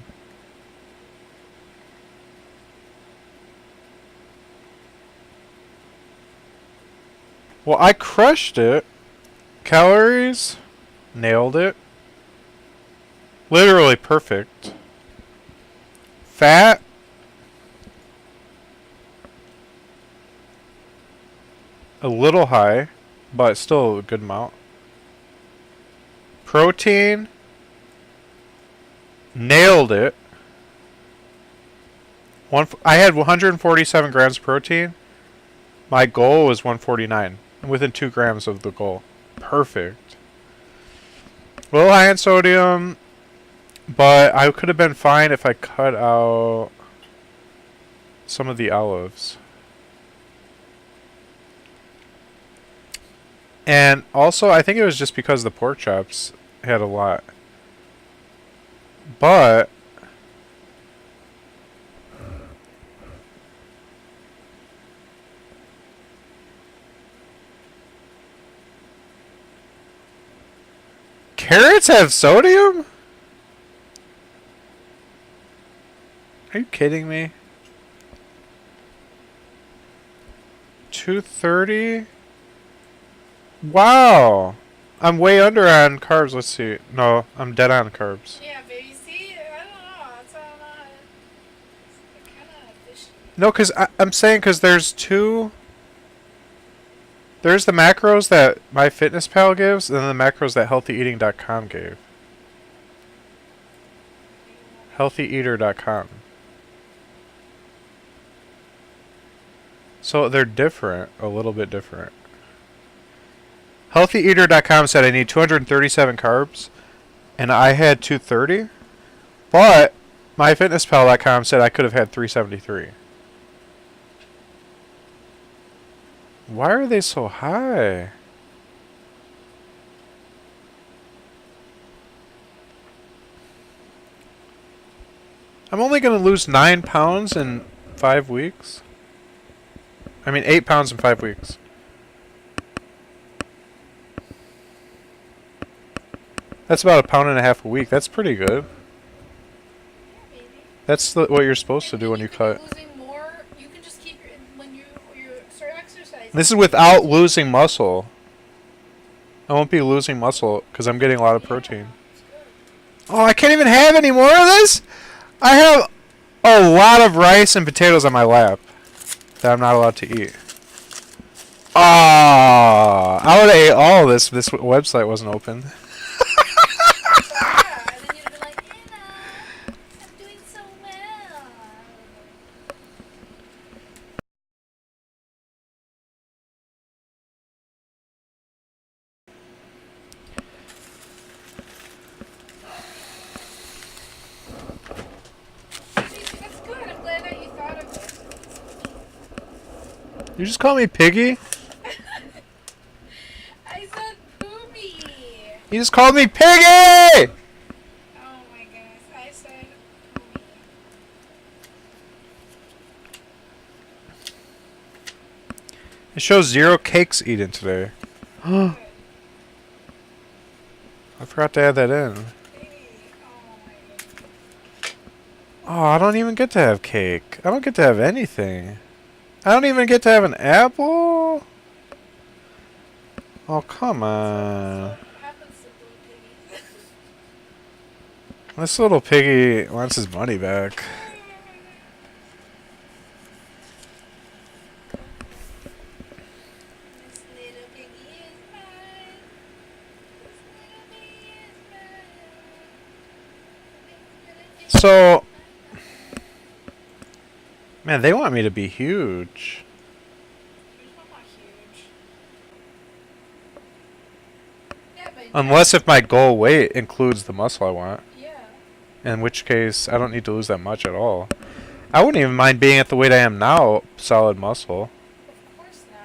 Well, I crushed it. Calories, nailed it. Literally perfect. Fat, a little high, but still a good amount. Protein, nailed it. I had 147 grams of protein. My goal was 149. I'm within 2 grams of the goal. Perfect. A little high in sodium, but I could have been fine if I cut out some of the olives. And also, I think it was just because the pork chops had a lot. But carrots have sodium? Are you kidding me? 230? Wow. I'm way under on carbs. Let's see. No, I'm dead on carbs. Yeah, baby. See, I don't know. That's how I'm not. It's kind of fishy. No, because I'm saying because there's two. There's the macros that Myfitnesspal gives, and then the macros that healthyeating.com gave. Healthyeater.com. So they're different, a little bit different. HealthyEater.com said I need 237 carbs, and I had 230. But Myfitnesspal.com said I could have had 373. Why are they so high? I'm only going to lose 9 pounds in 5 weeks. I mean 8 pounds in 5 weeks. That's about a pound and a half a week. That's pretty good. Yeah, baby. That's what you're supposed to And do when you you can cut. be losing more. You can just keep when you start exercising. This is without losing muscle. I won't be losing muscle because I'm getting a lot of protein. It's good. Oh, I can't even have any more of this? I have a lot of rice and potatoes on my lap that I'm not allowed to eat. Ah, I would have ate all of this if this website wasn't open. So, yeah, and then you'd have been like, Anna, I'm doing so well. See, that's good. I'm glad that you thought of this. You just call me piggy? I said booby. You just called me piggy! Oh my goodness. I said booby. It shows 0 cakes eaten today. Good. I forgot to add that in. Baby. Oh my goodness. Oh, I don't even get to have cake. I don't get to have anything. I don't even get to have an apple? Oh, come on. What happens to blue piggies? This little piggy wants his money back. This little piggy is mine. This little piggy is mine. So, man, they want me to be huge. I'm not huge. Yeah, but Unless if my goal weight includes the muscle I want. yeah. In which case, I don't need to lose that much at all. I wouldn't even mind being at the weight I am now, solid muscle. Of course not.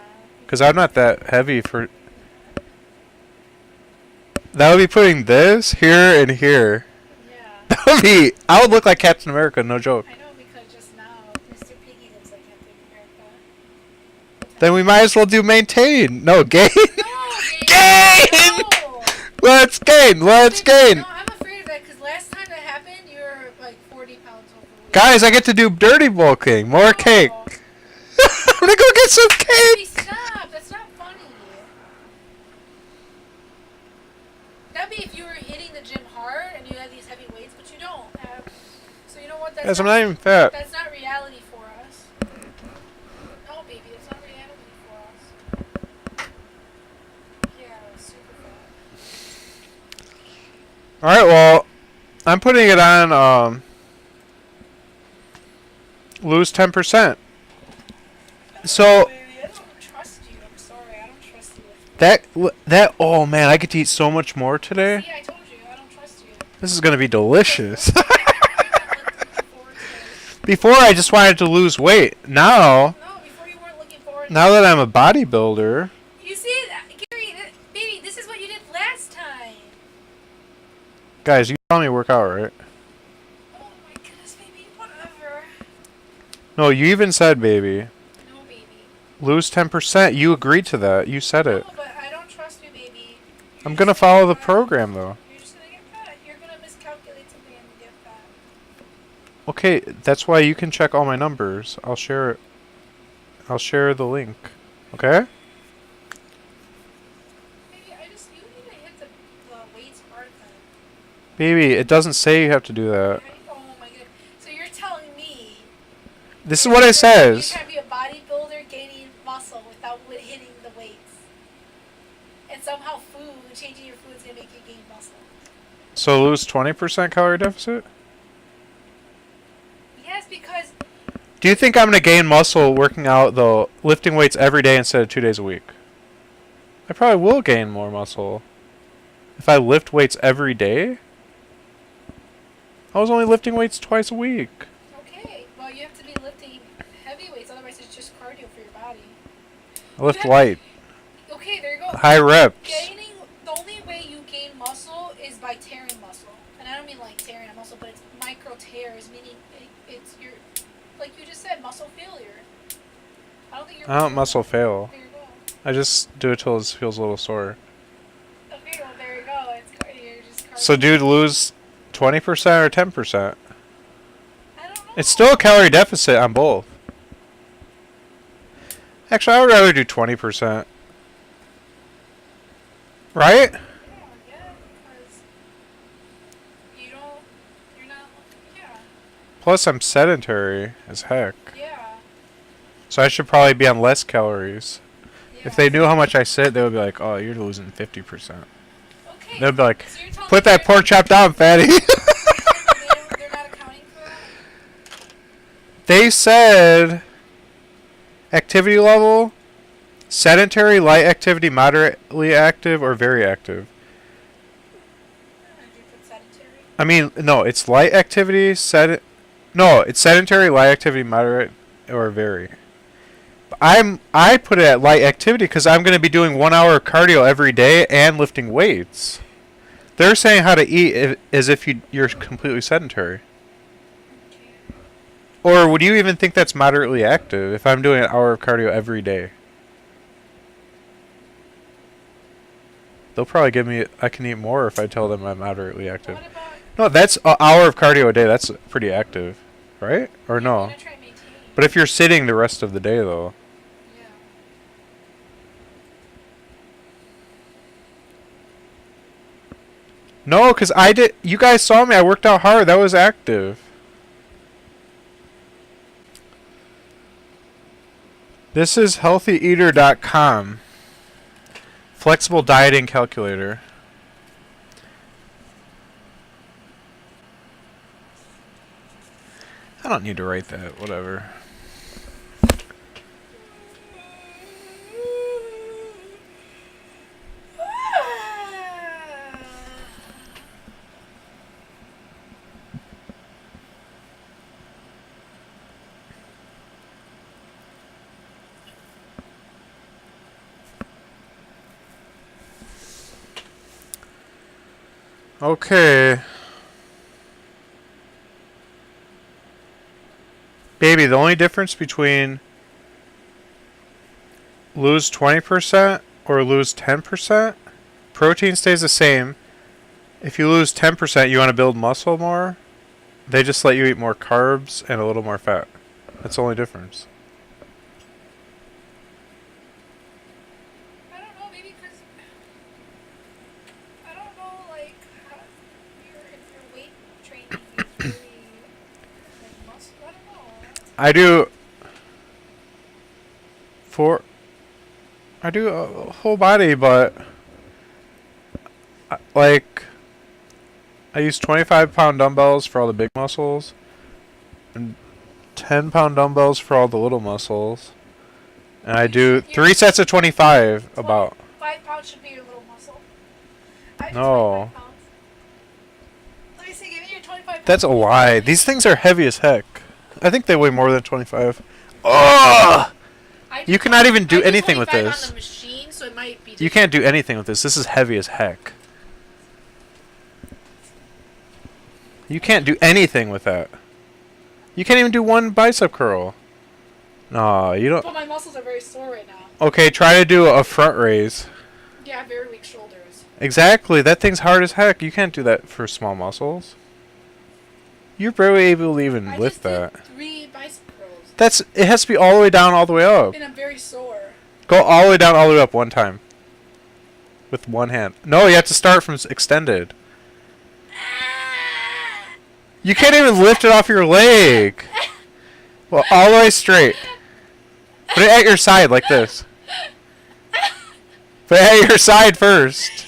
Because I'm not that heavy for... That would be putting this here and here. Yeah. That would be... I would look like Captain America, no joke. I know because just now Mr. Piggy looks like Captain America. Then we might as well do maintain. No, gain. No, Gain! No. Let's gain. Let's gain. No, I'm afraid of that because last time that happened, you were like 40 pounds overweight. Guys, I get to do dirty bulking. More No. cake. I'm gonna go get some Baby, cake. stop. That's not funny. That'd be if you were hitting the gym hard and you had these heavy weights, but you don't have. So you know what? Guys, I'm not even fat. That's not reality for us. No, baby, it's not reality for us. Yeah, super fat. Alright, well, I'm putting it on, lose 10%. So, Baby, I don't trust you. I'm sorry, I don't trust you. that, oh man, I get to eat so much more today. See, I told you, I don't trust you. This is gonna be delicious. You're not looking forward to it. Before, I just wanted to lose weight. Now, No, before you weren't looking forward to now that I'm a bodybuilder, You see, Gary, baby, this is what you did last time. guys, you saw me work out, right? Oh my goodness, baby, whatever. No, you even said, baby, No, baby. lose 10%. You agreed to that. You said it. No, but I don't trust you, baby. I'm gonna follow the program, though. You're just gonna get fat. You're gonna miscalculate something and get fat. Okay, that's why you can check all my numbers. I'll share it. I'll share the link. Okay? Baby, you need to hit the weights hard then. Baby, it doesn't say you have to do that. Okay? Oh my goodness. So you're telling me This is what it you says. can be a bodybuilder gaining muscle without hitting the weights. And somehow changing your food is gonna make you gain muscle. So lose 20% calorie deficit? Yes, because Do you think I'm going to gain muscle working out, though, lifting weights every day instead of 2 days a week? I probably will gain more muscle if I lift weights every day. I was only lifting weights twice a week. Okay, well you have to be lifting heavy weights, otherwise it's just cardio for your body. I lift light, Okay, there you go. high reps. The only way you gain muscle is by tearing muscle. And I don't mean like tearing a muscle, but it's micro tears, meaning it's your, like you just said, muscle failure. I don't muscle fail. There you go. I just do it till it feels a little sore. Okay, well there you go. It's cardio. You're just cardio. So dude, lose 20% or 10%? I don't know. It's still a calorie deficit on both. Actually, I would rather do 20%. Right? Yeah, because you're not, yeah. Plus, I'm sedentary as heck. Yeah. So I should probably be on less calories. Yeah. If they knew how much I sit, they would be like, oh, you're losing 50%. Okay. They'd be like, So you're telling put me that pork chop down, fatty. they're not accounting for that? They said activity level, sedentary, light activity, moderately active, or very active. Did you put sedentary? I mean, no, it's light activity, it's sedentary, light activity, moderate, or very. I put it at light activity because I'm going to be doing 1 hour of cardio every day and lifting weights. They're saying how to eat as if you're completely sedentary. Or would you even think that's moderately active if I'm doing an hour of cardio every day? They'll probably give me, I can eat more if I tell them I'm moderately active. What about, No, that's an hour of cardio a day. That's pretty active, right? Or I'm no? gonna try and maintain. But if you're sitting the rest of the day, though. Yeah. No, because you guys saw me. I worked out hard. That was active. This is healthyeater.com. Flexible dieting calculator. I don't need to write that. Whatever. Okay. Baby, the only difference between lose 20% or lose 10%, protein stays the same. If you lose 10%, you want to build muscle more. They just let you eat more carbs and a little more fat. That's the only difference. I don't know, maybe because I don't know, like how if your weight training is really like muscle. I don't know. I do a whole body, but like I use 25-pound dumbbells for all the big muscles and 10-pound dumbbells for all the little muscles. And I do 3 sets of 25 about. 5 pounds should be your little muscle. I do No. 25 pounds. Let me see, give me your 25 pounds. That's a lie. These things are heavy as heck. I think they weigh more than 25. Ugh! You cannot even do anything with this. On the machine, so it might be You can't do anything with this. This is heavy as heck. You can't do anything with that. You can't even do one bicep curl. No, you don't. But my muscles are very sore right now. Okay, try to do a front raise. Yeah, I have very weak shoulders. Exactly. That thing's hard as heck. You can't do that for small muscles. You're barely able to even lift that. I just did 3 bicep curls. It has to be all the way down, all the way up. And I'm very sore. Go all the way down, all the way up one time. With one hand. No, you have to start from extended. You can't even lift it off your leg. Well, all the way straight. Put it at your side like this. Put it at your side first.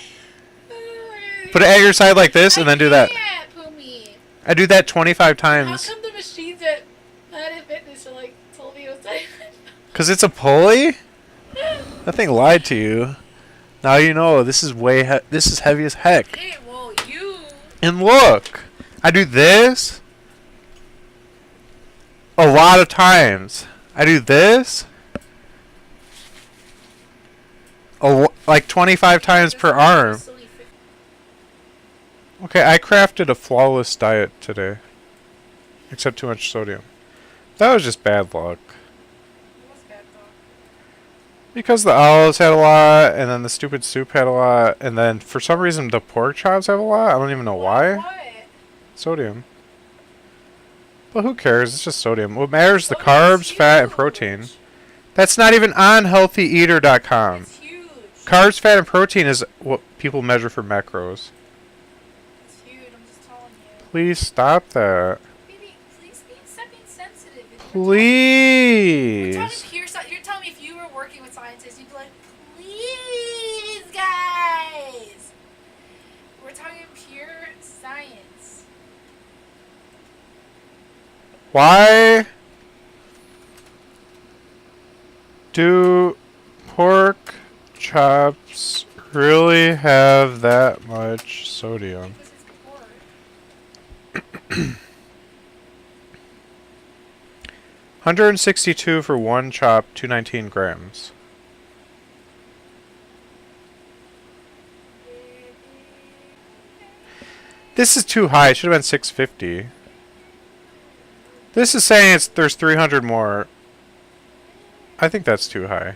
Put it at your side like this and then do that. Pumi. I do that 25 How times. come the machines at Planet Fitness are like 'Cause it's a pulley? That thing lied to you. Now you know this is this is heavy as heck. Hey, well, you. And look, I do this a lot of times. I do this like 25 times per arm. Okay, I crafted a flawless diet today. Except too much sodium. That was just bad luck. Because the olives had a lot, and then the stupid soup had a lot, and then for some reason the pork chops have a lot. I don't even know why. What? Sodium. But who cares? It's just sodium. What matters is the carbs, fat, and protein. That's not even on healthyeater.com. It's huge. Carbs, fat, and protein is what people measure for macros. It's huge. I'm just telling you. Please stop that. Baby, please be sensitive. Please. You're telling me if you were working with scientists, you'd be like, please, guys. We're talking pure science. Why do pork chops really have that much sodium? Because it's pork. 162 for one chop, 219 grams. This is too high. It should have been 650. This is saying there's 300 more. I think that's too high.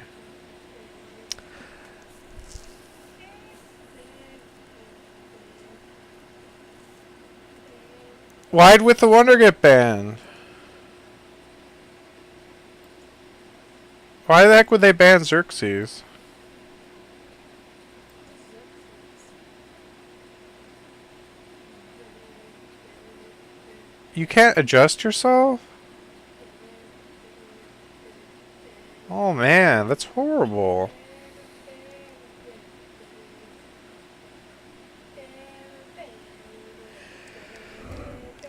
Why'd With the Wonder get banned? Why the heck would they ban Xerxes? You can't adjust yourself? Oh man, that's horrible.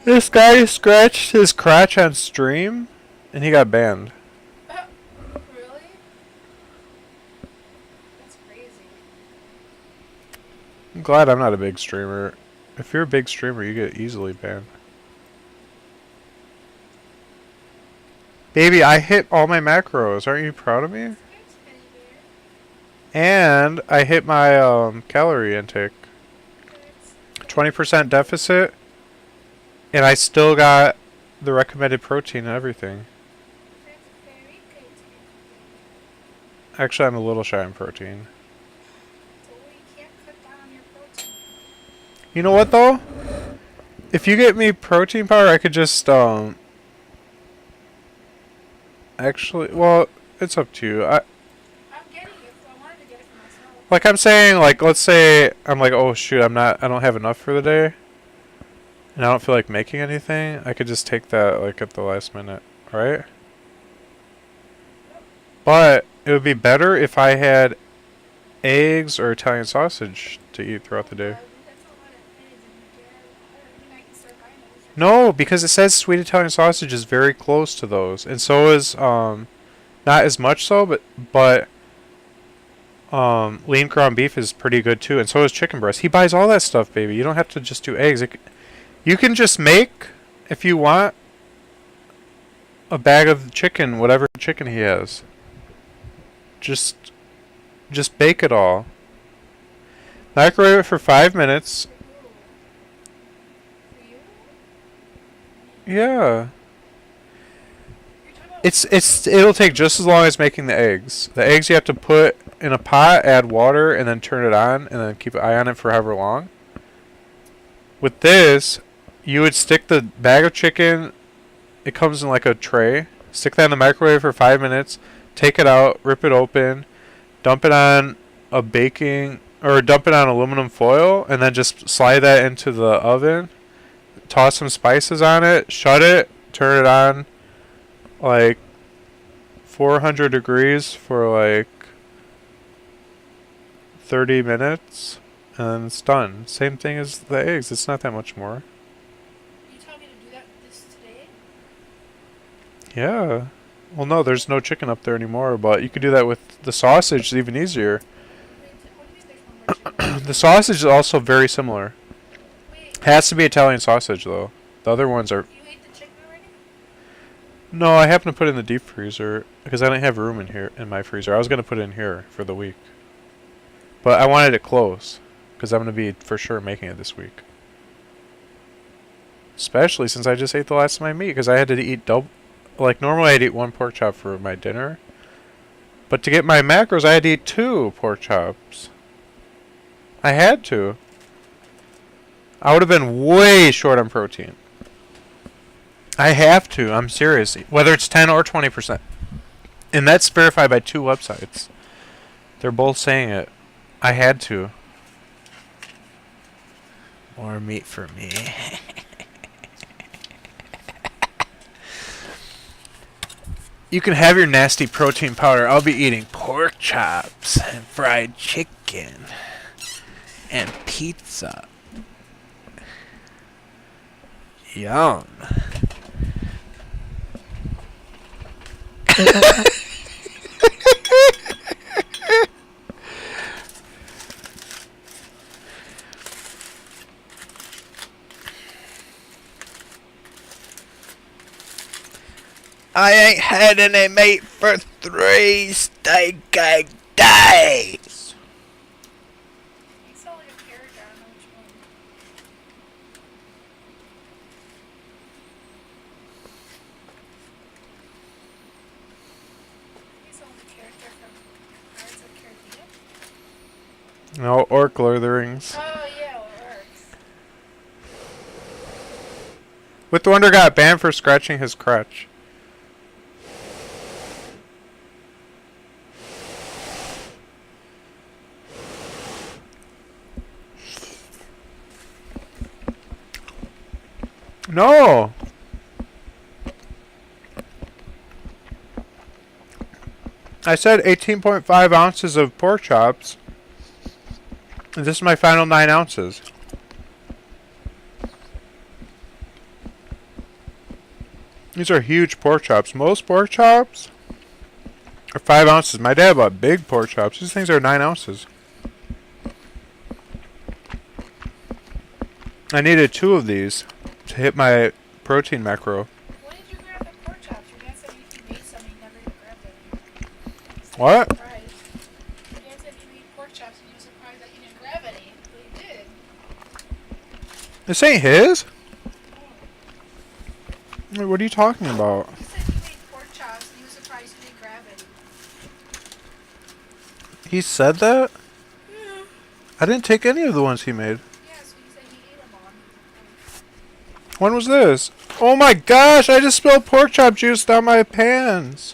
This guy scratched his crotch on stream and he got banned. Really? That's crazy. I'm glad I'm not a big streamer. If you're a big streamer, you get easily banned. Baby, I hit all my macros. Aren't you proud of me? And I hit my calorie intake. 20% deficit. And I still got the recommended protein and everything. Actually, I'm a little shy on protein. You know what though? If you get me protein powder, I could just actually, well, it's up to you. I'm getting it. I wanted to get it for myself. Like I'm saying, like let's say I'm like, oh shoot, I don't have enough for the day, and I don't feel like making anything. I could just take that like at the last minute, right? But it would be better if I had eggs or Italian sausage to eat throughout the day. No, because it says sweet Italian sausage is very close to those, and so is not as much so, but lean ground beef is pretty good too, and so is chicken breast. He buys all that stuff, baby. You don't have to just do eggs. You can just make, if you want, a bag of chicken, whatever chicken he has. Just bake it all. Microwave it for 5 minutes. Yeah. It'll take just as long as making the eggs. The eggs you have to put in a pot, add water, and then turn it on, and then keep an eye on it for however long. With this, you would stick the bag of chicken, it comes in like a tray, stick that in the microwave for 5 minutes, take it out, rip it open, dump it on dump it on aluminum foil, and then just slide that into the oven. Toss some spices on it, shut it, turn it on like 400 degrees for like 30 minutes, and then it's done. Same thing as the eggs. It's not that much more. You told me to do this today? Yeah. Well, no, there's no chicken up there anymore, but you could do that with the sausage. It's even easier. What do you mean there's no more chicken up The there? sausage is also very similar. Wait, Has to be Italian sausage, though. The other ones are... you ate the chicken already? No, I happen to put it in the deep freezer because I didn't have room in here in my freezer. I was going to put it in here for the week. But I wanted it close because I'm going to be for sure making it this week. Especially since I just ate the last of my meat because I had to eat double. Like, normally I'd eat one pork chop for my dinner. But to get my macros, I had to eat 2 pork chops. I had to. I would have been way short on protein. I have to. I'm serious. Whether it's 10 or 20%. And that's verified by 2 websites. They're both saying it. I had to. More meat for me. You can have your nasty protein powder. I'll be eating pork chops and fried chicken and pizza. Yum. I ain't had any meat for 3 stinking days. You sound like a character. I don't know which one. You sound like a character from Pirates of the Caribbean. No, Orc Lord of the Rings. Oh yeah, it works. With the Wonder got banned for scratching his crotch. No! I said 18.5 ounces of pork chops. And this is my final 9 ounces. These are huge pork chops. Most pork chops are 5 ounces. My dad bought big pork chops. These things are 9 ounces. I needed 2 of these to hit my protein macro. When did you grab the pork chops? Your dad said if you made some, he never even grabbed any. What? Surprised. Your dad said you made pork chops and he was surprised that you didn't grab any, but you did. This ain't his? Oh. Wait, what are you talking about? He said you made pork chops and he was surprised you didn't grab any. He said that? Yeah. I didn't take any of the ones he made. Yeah, so he said he ate them all. When was this? Oh my gosh, I just spilled pork chop juice down my pants.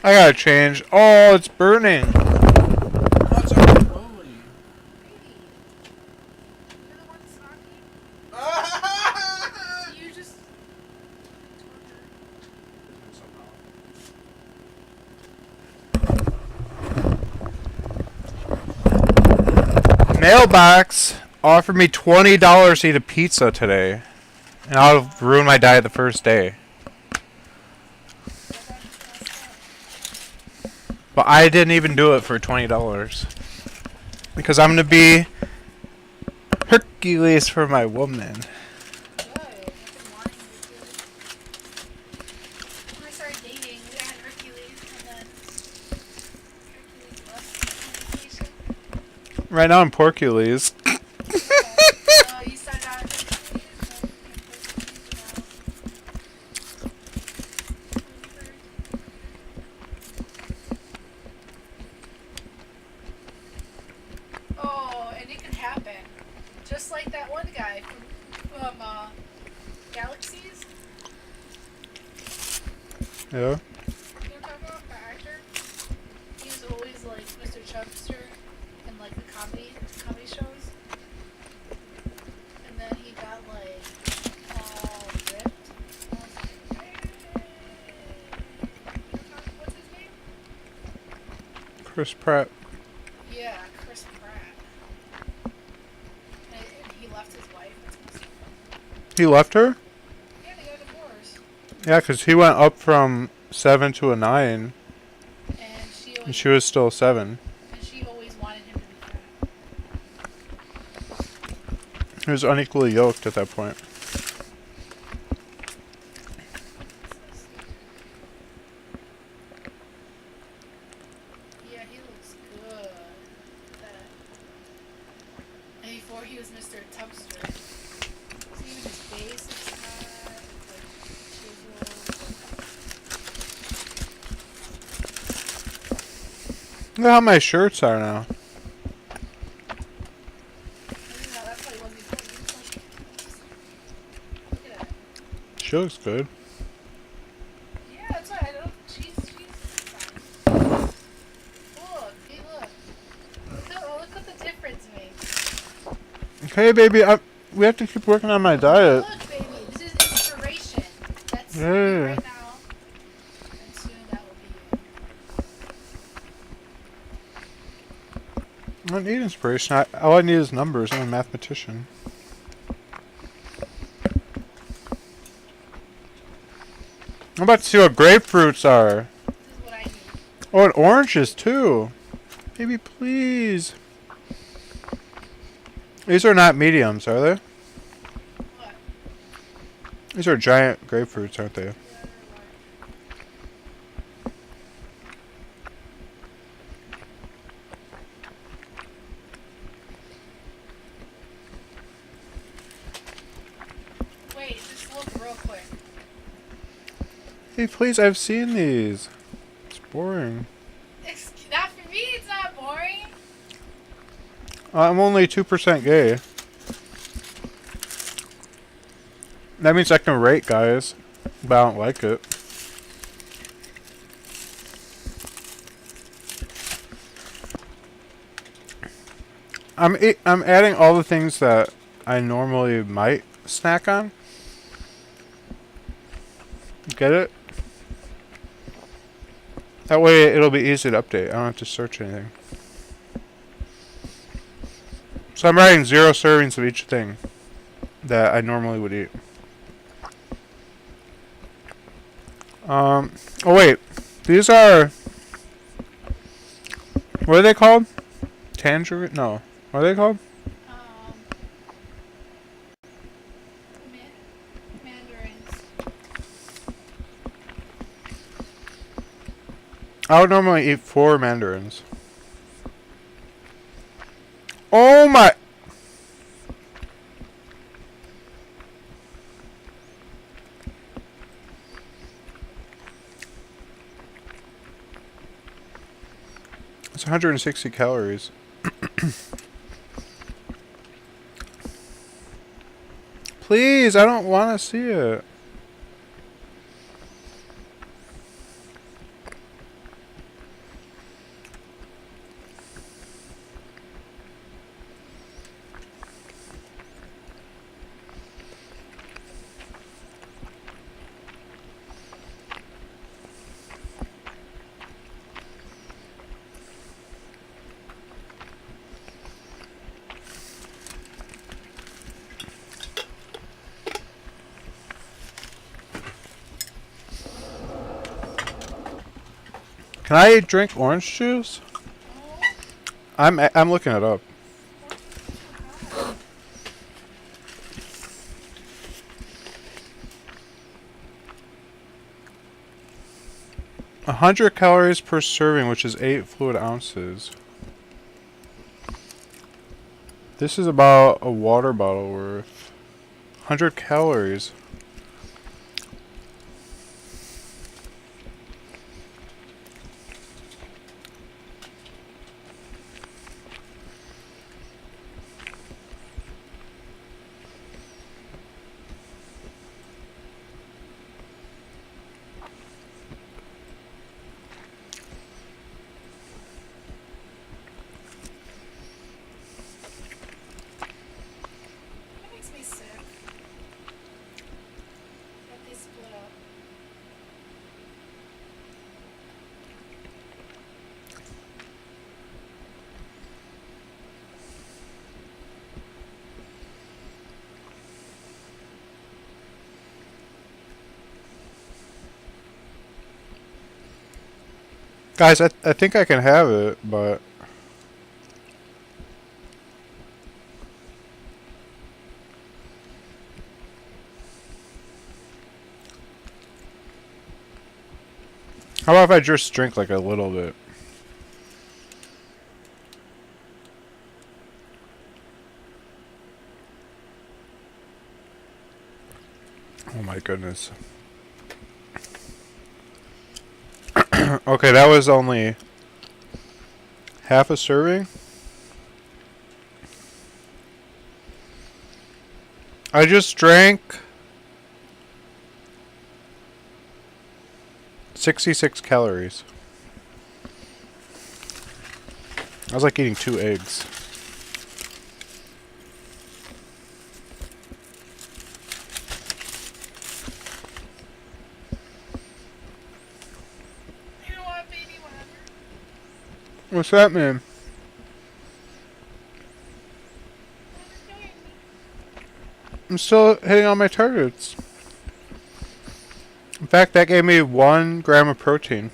I gotta change. Oh, it's burning. What's our Baby, you're the one that's talking? So you just... Mailbox offered me $20 to eat a pizza today. And I'll ruin my diet the first day. But I didn't even do it for $20. Because I'm going to be Hercules for my woman. Good. I've been wanting you to. When I started dating, we had Hercules, and then Hercules left on vacation. Right now I'm Porcules. So you started out at Hercules, then oh, and it can happen. Just like that one guy from Galaxies. Yeah. You know what I'm talking about? The actor? He was always like Mr. Chubster in like the comedy shows. And then he got like all ripped. And I was like, hey. You know what's his name? Chris Pratt. Yeah, Chris Pratt. He left her? Yeah, they got divorced. Yeah, 'cause he went up from 7 to a 9, And she and always she was still 7. wanted him to be fat. He was unequally yoked at that point. Yeah, he looks good. And before he was Mr. Tubster. See, even his face is fat. It's like chiseled. Look at how my shirts are now. Maybe not, that's what he was before. He was like, look at that. She looks good. Yeah, that's why I don't. She's fine. Look, hey, look. Look what the difference makes. Okay, baby, we have to keep working on my diet. Look, baby, this is inspiration. That's you Yeah. right now, and soon that will be you. I don't need inspiration. All I need is numbers. I'm a mathematician. I'm about to see what grapefruits are. This is what I need. Oh, and oranges too. Baby, please. These are not mediums, are they? What? These are giant grapefruits, aren't they? Yeah, they're large. Wait, just look real quick. Hey, please, I've seen these. It's boring. It's not for me. It's not boring. I'm only 2% gay. That means I can rate guys, but I don't like it. I'm adding all the things that I normally might snack on. Get it? That way it'll be easy to update. I don't have to search anything. So I'm writing 0 servings of each thing that I normally would eat. Oh wait. These are... What are they called? Tangerine? No. What are they called? Mandarins. I would normally eat 4 mandarins. Oh my... It's 160 calories. Please, I don't want to see it. Can I drink orange juice? I'm looking it up. A 100 calories per serving, which is 8 fluid ounces. This is about a water bottle worth. 100 calories. That makes me sick. Guys, I think I can have it, but... How about if I just drink like a little bit? Oh my goodness. Okay, that was only half a serving. I just drank 66 calories. I was like eating 2 eggs. You know what, baby, whatever. What's that, man? I'm still hitting all my targets. In fact, that gave me 1 gram of protein.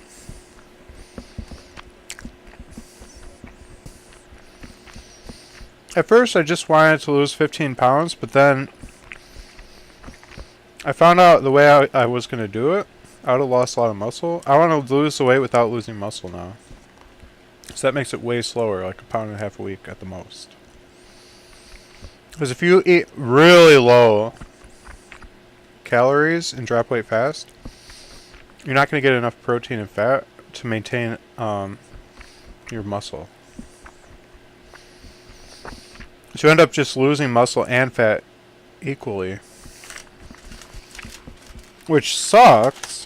At first, I just wanted to lose 15 pounds, but then I found out the way I was going to do it. I would have lost a lot of muscle. I want to lose the weight without losing muscle now. So that makes it way slower, like 1.5 pounds a week at the most. Because if you eat really low calories and drop weight fast, you're not going to get enough protein and fat to maintain your muscle. So you end up just losing muscle and fat equally. Which sucks.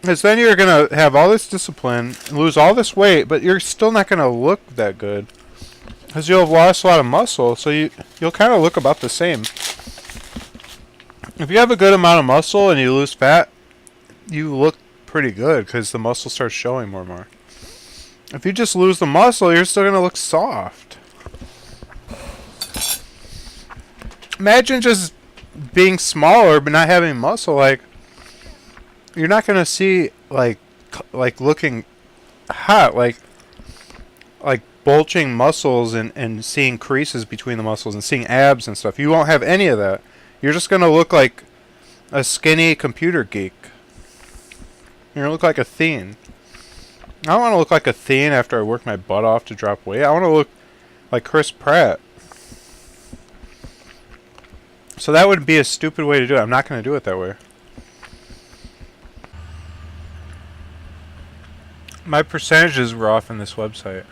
Because then you're going to have all this discipline and lose all this weight, but you're still not going to look that good. Because you'll have lost a lot of muscle, so you'll kind of look about the same. If you have a good amount of muscle and you lose fat, you look pretty good because the muscle starts showing more and more. If you just lose the muscle, you're still going to look soft. Imagine just being smaller but not having muscle. Like, you're not going to see, like looking hot, like bulging muscles and seeing creases between the muscles and seeing abs and stuff. You won't have any of that. You're just going to look like a skinny computer geek. You're going to look like a teen. I don't want to look like a teen after I work my butt off to drop weight. I want to look like Chris Pratt. So that would be a stupid way to do it. I'm not going to do it that way. My percentages were off in this website.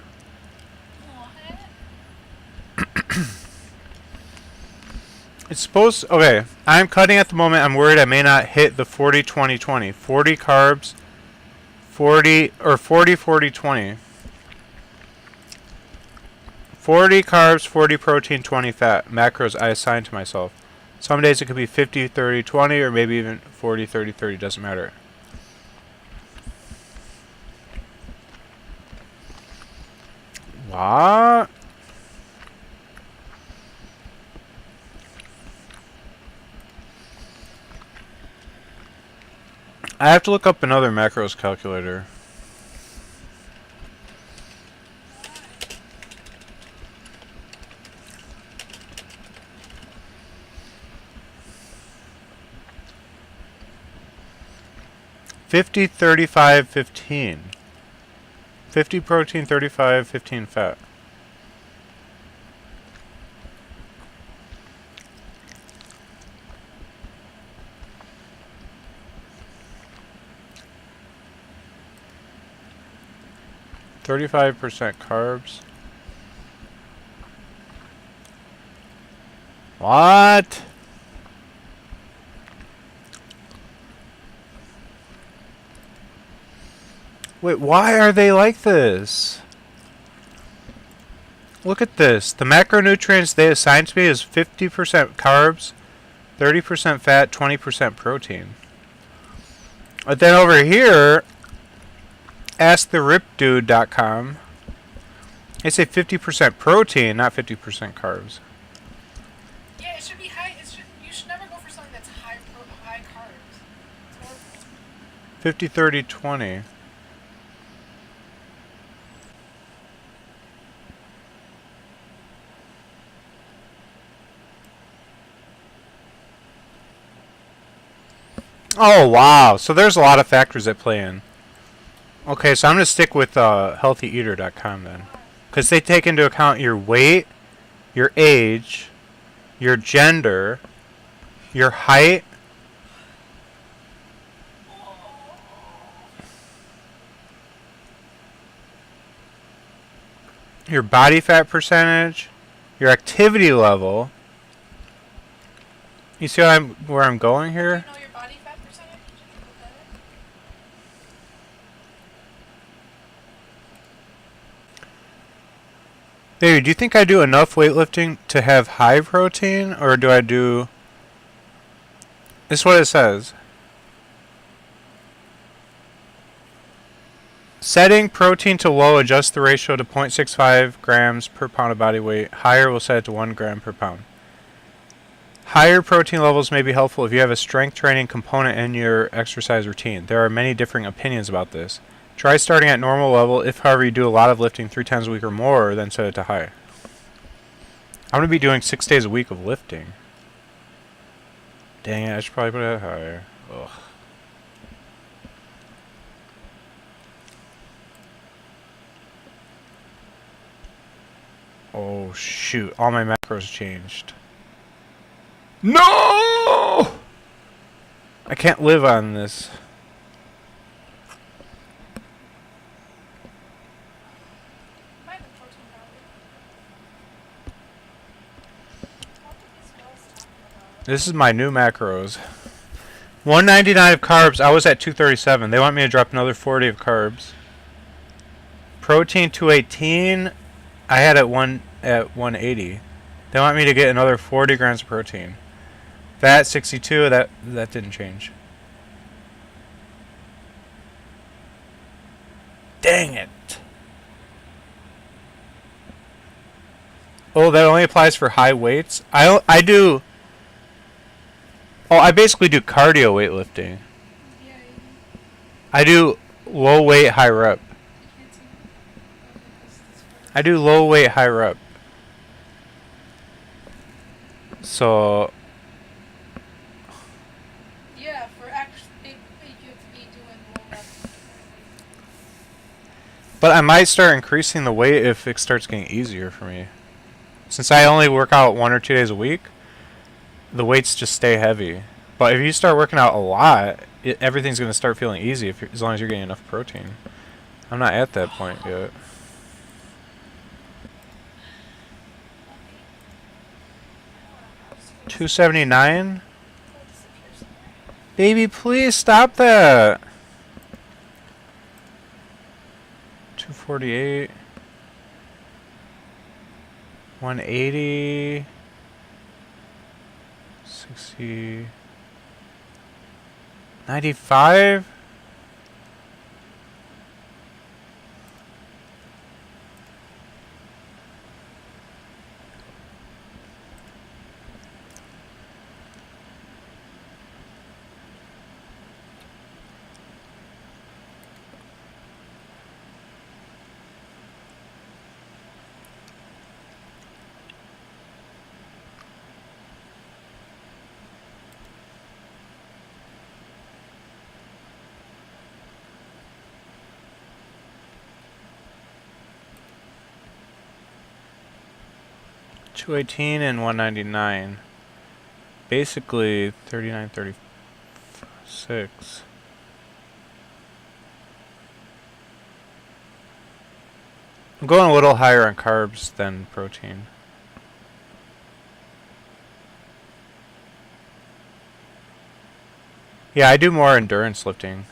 It's supposed... Okay, I'm cutting at the moment. I'm worried I may not hit the 40-20-20. 40 carbs, 40-40-20. 40 carbs, 40 protein, 20 fat. Macros I assign to myself. Some days it could be 50-30-20 or maybe even 40-30-30. Doesn't matter. What? I have to look up another macros calculator. Fifty, 35, 15. 50 protein, 35, 15 fat. %, carbs. What? Wait, why are they like this? Look at this. The macronutrients they assigned to me is 50% carbs, 30% fat, 20% protein. But then over here, asktheripdude.com, they say 50% protein, not 50% carbs. Yeah, it should be high. You should never go for something that's high carbs. It's horrible. 50, 30, 20. Oh, wow. So there's a lot of factors that play in. Okay, so I'm going to stick with healthyeater.com then. Because they take into account your weight, your age, your gender, your height, your body fat percentage, your activity level. You see where I'm going here? Do you know your body fat percentage? Did you put that in? Baby, do you think I do enough weightlifting to have high protein, or do I do... This is what it says. Setting protein to low, adjust the ratio to 0.65 grams per pound of body weight. Higher will set it to 1 gram per pound. Higher protein levels may be helpful if you have a strength training component in your exercise routine. There are many differing opinions about this. Try starting at normal level. If, however, you do a lot of lifting 3 times a week or more, then set it to high. I'm going to be doing 6 days a week of lifting. Dang it, I should probably put it higher. Ugh. Oh, shoot. All my macros changed. No! I can't live on this. Might have protein powder. What did these girls talking about? This is my new macros. 199 of carbs. I was at 237. They want me to drop another 40 of carbs. Protein 218. I had at 180. They want me to get another 40 grams of protein. That 62. That didn't change. Dang it. Oh, that only applies for high weights. I do. Oh, I basically do cardio weightlifting. Yeah, I do low weight, high rep. you can't see. Okay, this I do low weight, high rep. So, yeah, for actually, you have to be doing low reps. but I might start increasing the weight if it starts getting easier for me. Since I only work out 1 or 2 days a week, the weights just stay heavy. But if you start working out a lot, everything's going to start feeling easy as long as you're getting enough protein. I'm not at that point yet. $279? Baby, please stop that. 248. 180. 60. 95? $218 and $199. Basically $39.36. I'm going a little higher on carbs than protein. Yeah, I do more endurance lifting.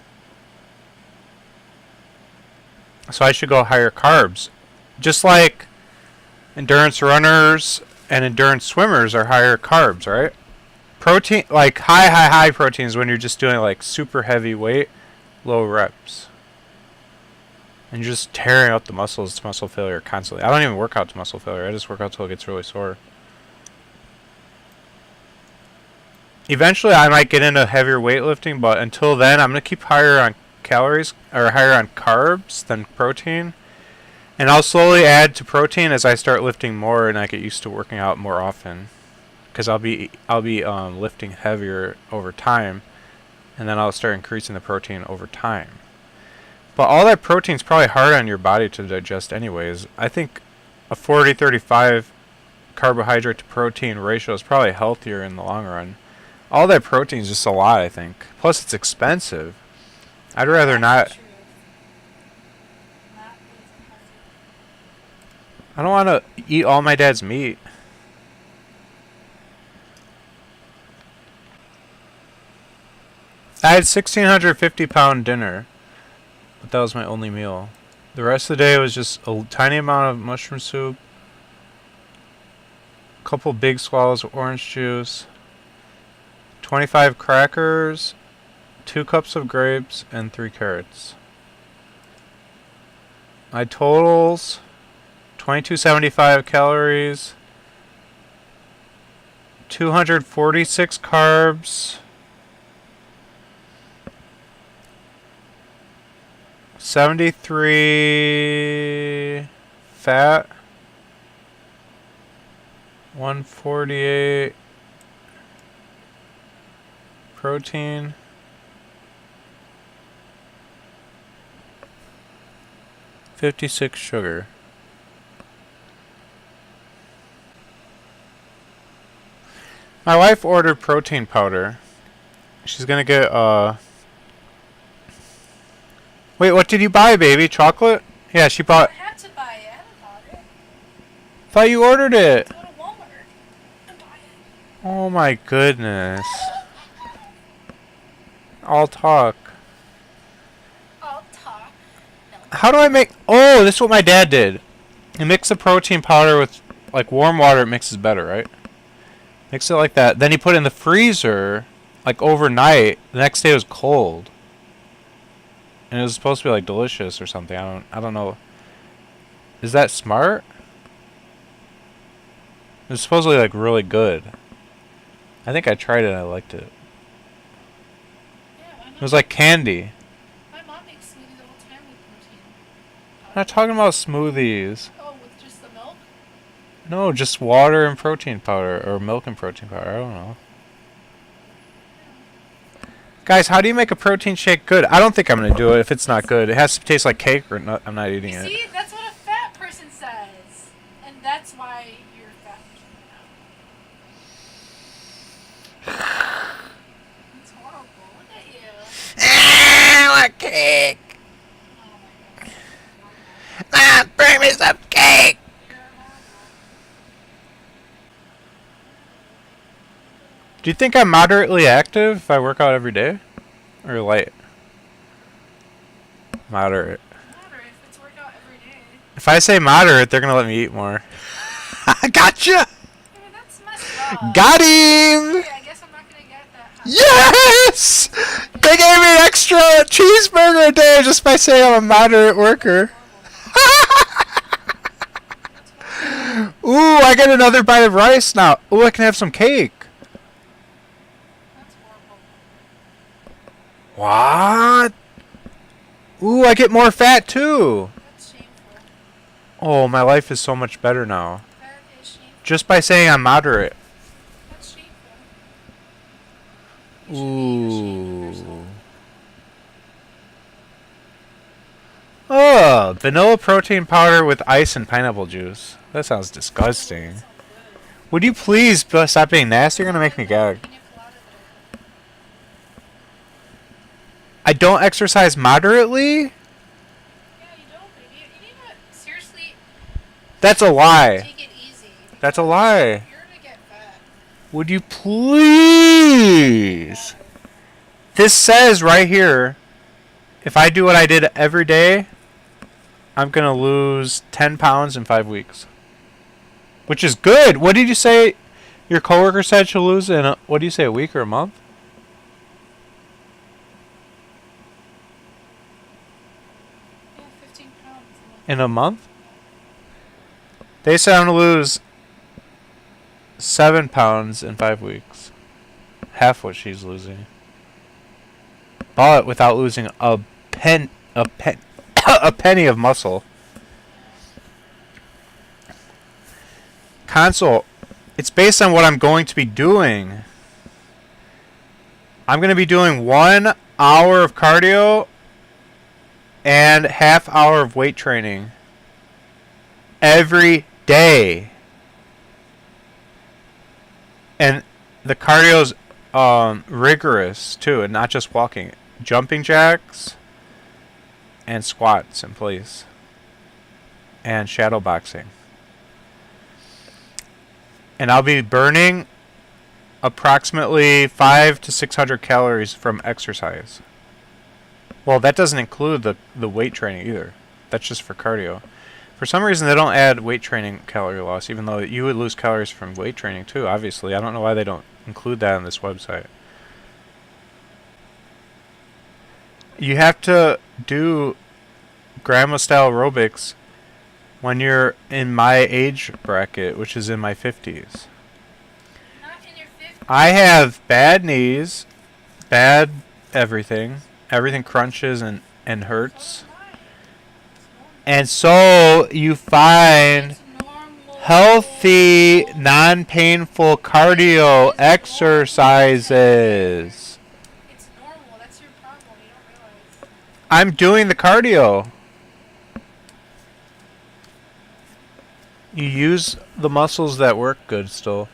So I should go higher carbs. Just like endurance runners and endurance swimmers are higher carbs, right? Protein, like high proteins when you're just doing like super heavy weight, low reps. And you're just tearing up the muscles to muscle failure constantly. I don't even work out to muscle failure. I just work out till it gets really sore. Eventually, I might get into heavier weightlifting, but until then, I'm gonna keep higher on calories or higher on carbs than protein, and I'll slowly add to protein as I start lifting more and I get used to working out more often. Because I'll be lifting heavier over time, and then I'll start increasing the protein over time. But all that protein's probably hard on your body to digest anyways. I think a 40-35 carbohydrate to protein ratio is probably healthier in the long run. All that protein is just a lot, I think. Plus, it's expensive. I'd rather not. I don't want to eat all my dad's meat. I had 1,650-pound dinner, but that was my only meal. The rest of the day was just a tiny amount of mushroom soup, a couple big swallows of orange juice, 25 crackers, 2 cups of grapes, and 3 carrots. My totals, 2275 calories, 246 carbs, 73 fat, 148 protein, 56 sugar. My wife ordered protein powder. She's gonna get Wait, what did you buy, baby? Chocolate? Yeah, she bought. I had to buy it. I haven't bought it. Thought you ordered it. Go to Walmart and buy it. Oh my goodness. I'll talk. I'll talk. No. How do I make... Oh, this is what my dad did. He mixed the protein powder with, like, warm water. It mixes better, right? Mix it like that. Then he put it in the freezer, like, overnight. The next day it was cold. And it was supposed to be, like, delicious or something. I don't know. Is that smart? It was supposedly, like, really good. I think I tried it and I liked it. Yeah, why not? It was like candy. My mom makes smoothies all the time with protein. I'm not talking about smoothies. Oh, with just the milk? No, just water and protein powder. Or milk and protein powder. I don't know. Guys, how do you make a protein shake good? I don't think I'm going to do it if it's not good. It has to taste like cake or not, I'm not eating it. See, that's what a fat person says. And that's why you're a fat person now. It's horrible. Look at you. I want cake. Oh my god. Mom, bring me some cake. You're horrible. Do you think I'm moderately active if I work out every day? Or light? Moderate. Moderate if it's workout every day. If I say moderate, they're going to let me eat more. Gotcha! I mean, that's messed up. Got him! Okay, I guess I'm not gonna get that high. Yes! They gave me an extra cheeseburger a day just by saying I'm a moderate worker. Ooh, I get another bite of rice now. Ooh, I can have some cake. That's horrible. What? Ooh, I get more fat too. That's shameful. Oh, my life is so much better now. That is shameful. Just by saying I'm moderate. That's shameful. You should be ashamed of yourself. Ooh. Oh, vanilla protein powder with ice and pineapple juice. That sounds disgusting. That sounds good. Would you please stop being nasty? You're gonna make me gag. Pina colada though. I don't exercise moderately? Yeah, you don't, baby. You need to seriously That's a lie. take it easy. That's a lie. You're gonna get fat. Would you please? This says right here, if I do what I did every day, I'm gonna lose 10 pounds in 5 weeks. Which is good. What did you say your coworker said she'll lose in what do you say, a week or a month? Yeah, 15 pounds. In a month? They said I'm gonna lose 7 pounds in 5 weeks. half what she's losing. But without losing a penny of muscle. Console, it's based on what I'm going to be doing. I'm going to be doing 1 hour of cardio and half hour of weight training every day. And the cardio's rigorous too, and not just walking. Jumping jacks and squats in place. And shadow boxing. And I'll be burning approximately 500 to 600 calories from exercise. Well, that doesn't include the weight training either. That's just for cardio. For some reason, they don't add weight training calorie loss, even though you would lose calories from weight training too, obviously. I don't know why they don't include that on this website. You have to do grandma-style aerobics when you're in my age bracket, which is in my 50s. Not in your 50s. I have bad knees, bad everything. Everything crunches and hurts. And so you find healthy, non-painful cardio exercises. It's normal. That's your problem. You don't realize. I'm doing the cardio. You use the muscles that work good still.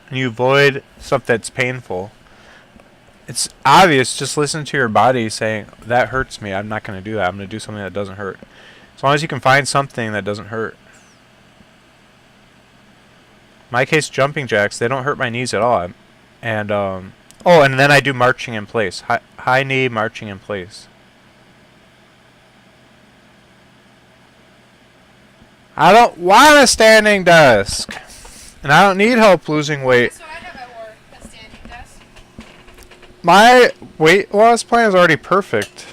And you avoid stuff that's painful. It's obvious. Just listen to your body saying, that hurts me. I'm not going to do that. I'm going to do something that doesn't hurt. As long as you can find something that doesn't hurt. In my case, jumping jacks, they don't hurt my knees at all. And, oh, and then I do marching in place. High knee marching in place. I don't want a standing desk. And I don't need help losing weight. That's what I have at work, a standing desk. My weight loss plan is already perfect.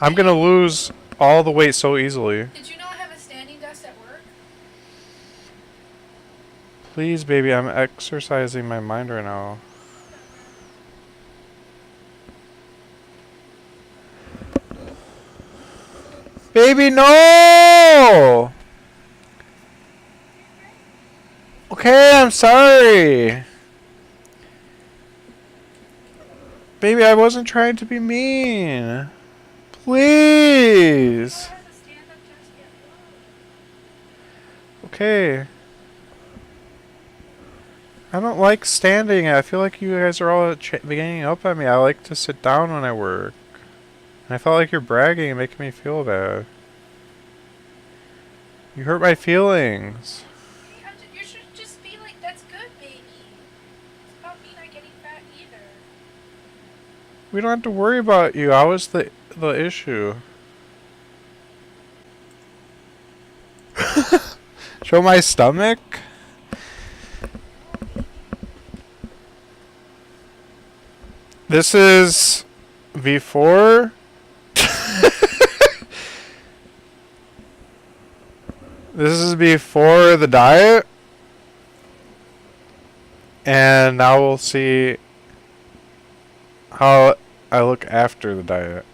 I'm going to lose all the weight so easily. Did you know I have a standing desk at work? Please, baby, I'm exercising my mind right now. Baby, no! Okay, I'm sorry. Baby, I wasn't trying to be mean. Please. Okay. I don't like standing. I feel like you guys are all ganging up on me. I like to sit down when I work. And I felt like you're bragging and making me feel bad. You hurt my feelings. You should just be like, that's good, baby. It's about me not getting fat either. We don't have to worry about you. I was the issue. Show my stomach? This is before. This is before the diet. And now we'll see how I look after the diet.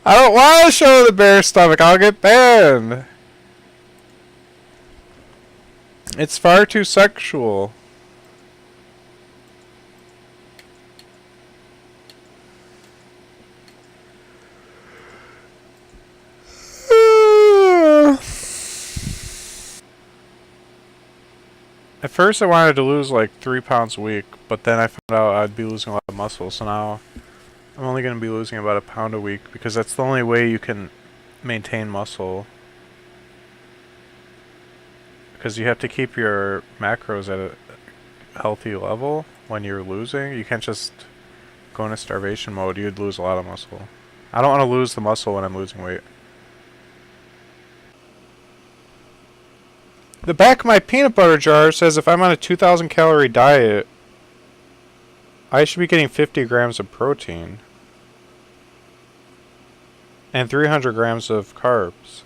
I don't want to show the bare stomach. I'll get banned. It's far too sexual. At first I wanted to lose like 3 pounds a week, but then I found out I'd be losing a lot of muscle, so now I'm only going to be losing about 1 pound a week because that's the only way you can maintain muscle. Because you have to keep your macros at a healthy level when you're losing. You can't just go into starvation mode. You'd lose a lot of muscle. I don't want to lose the muscle when I'm losing weight. The back of my peanut butter jar says if I'm on a 2,000 calorie diet, I should be getting 50 grams of protein. And 300 grams of carbs.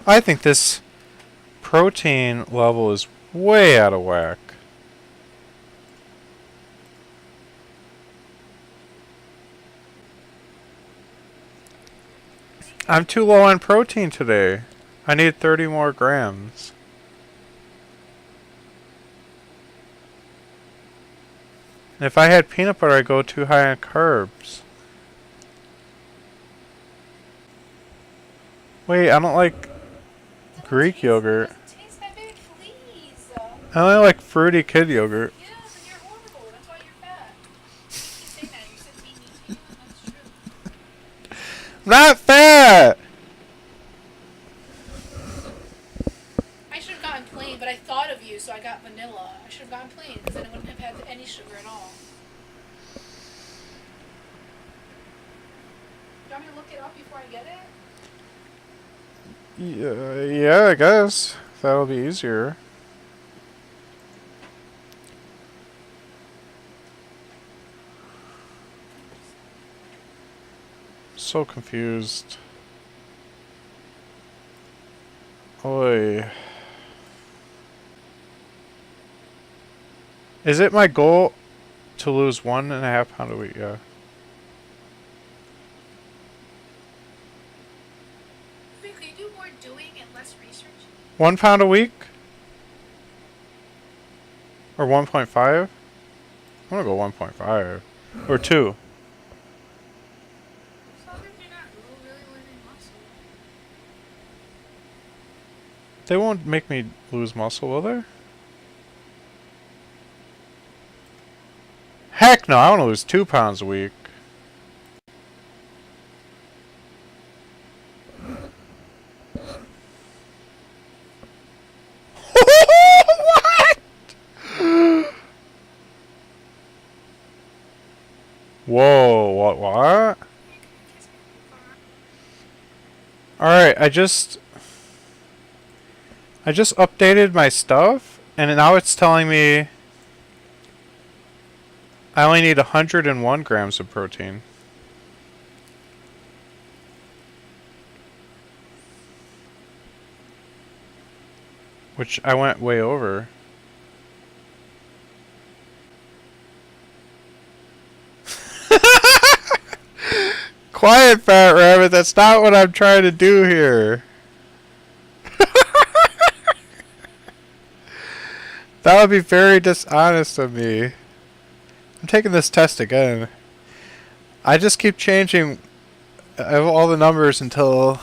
I think this protein level is way out of whack. I'm too low on protein today. I need 30 more grams. And if I had peanut butter, I'd go too high on carbs. Wait, I don't like Greek yogurt. Doesn't taste that bad, please. I only like fruity kid yogurt. Yeah, then you're horrible. That's why you're fat. You keep saying that. You said being mean to you. That's true. I'm not fat! I should have gotten plain, but I thought of you, so I got vanilla. I should have gotten plain, because then I wouldn't have had any sugar at all. Do you want me to look it up before I get it? Yeah, I guess. That'll be easier. So confused. Oy. Is it my goal to lose 1.5 pounds a week? Yeah. Wait, can you do more doing and less research? 1 pound a week? Or 1.5? I'm gonna go 1.5. Or 2. So if you're not really losing muscle. They won't make me lose muscle, will they? Heck no, I want to lose 2 pounds a week. What? Whoa, what? Alright, I just updated my stuff, and now it's telling me I only need 101 grams of protein. Which I went way over. Quiet, fat rabbit, that's not what I'm trying to do here. That would be very dishonest of me. I'm taking this test again. I just keep changing all the numbers until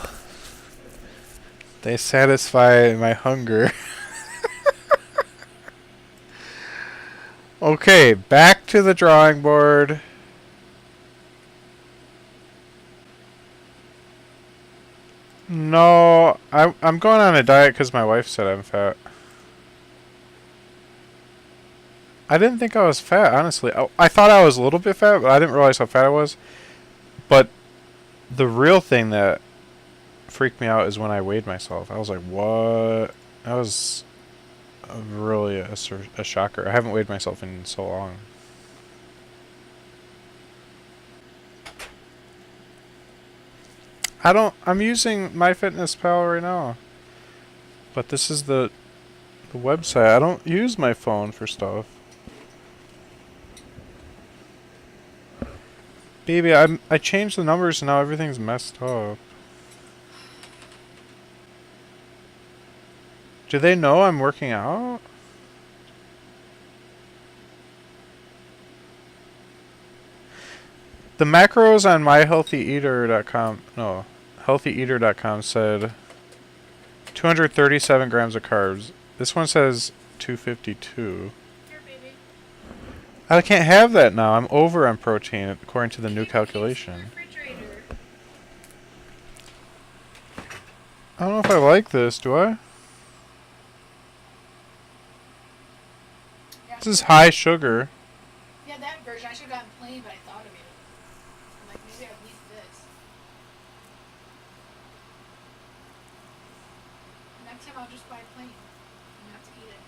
they satisfy my hunger. Okay, back to the drawing board. No, I'm going on a diet because my wife said I'm fat. I didn't think I was fat, honestly. I thought I was a little bit fat, but I didn't realize how fat I was. But the real thing that freaked me out is when I weighed myself. I was like, what? That was really a shocker. I haven't weighed myself in so long. I'm using Myfitnesspal right now. But this is the website. I don't use my phone for stuff. Baby, I changed the numbers and now everything's messed up. Do they know I'm working out? The macros on myhealthyeater.com, no, healthyeater.com said 237 grams of carbs. This one says 252. Here, baby. I can't have that now. I'm over on protein according to the new calculation. Refrigerator. I don't know if I like this, do I? Yeah, This is high sugar. yeah, that version. I should have gotten plain, but I thought of it. I'm like, maybe I'll leave this. Next time I'll just buy plain. You have to eat it.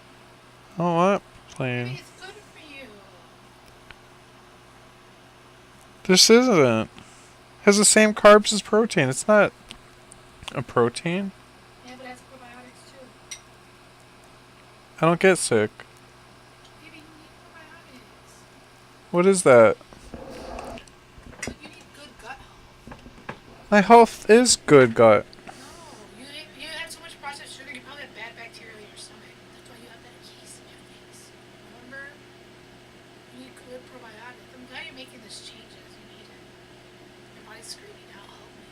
Oh, what? I Plain. mean, it's good for you. This isn't. Has the same carbs as protein. It's not a protein. Yeah, but it has probiotics too. I don't get sick. Maybe you need probiotics. What is that? But you need good gut health. My health is good gut. No, you have so much processed sugar. You probably have bad bacteria in your stomach. That's why you have that case in your face. Remember? You need good probiotics. I'm glad you're making this changes. You need it. Your body's screaming out, help me.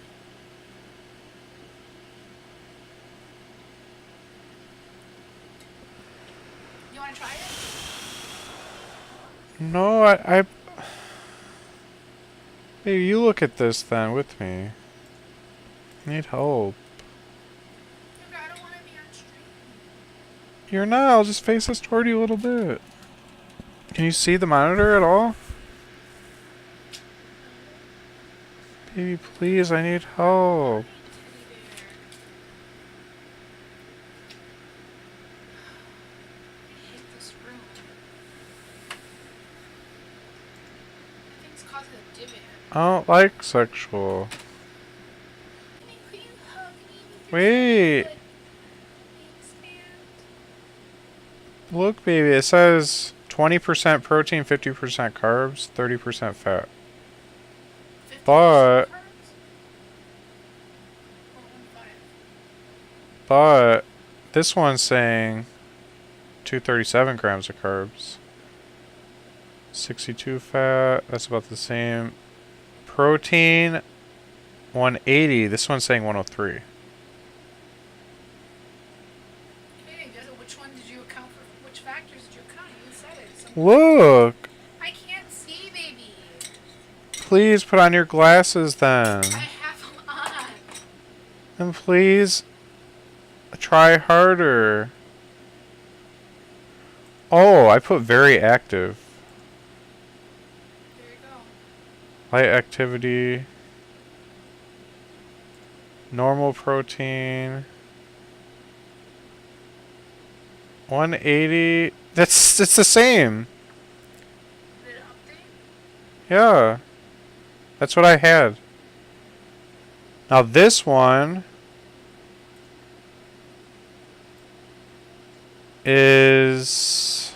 You want to try it? No, I. Maybe you look at this then with me. I need help. Okay, I don't want to be on stream. You're not. I'll just face this toward you a little bit. Can you see the monitor at all? Baby, please, I need help. I hate this room. I think it's causing a divot. I don't like sexual. Could you hug me with your Wait. foot? Expand. Look, baby, it says 20% protein, 50% carbs, 30% fat. 50% But- carbs? Or 1.5? But this one's saying 237 grams of carbs. 62 fat, that's about the same. Protein, 180. This one's saying 103. Okay, which one did you account for? Which factors did you account? You said it. Look! I can't see, baby. Please put on your glasses then. I have them on. And please try harder. Oh, I put very active. There you go. Light activity. Normal protein. 180. It's the same. Did it update? Yeah. That's what I had. Now this one is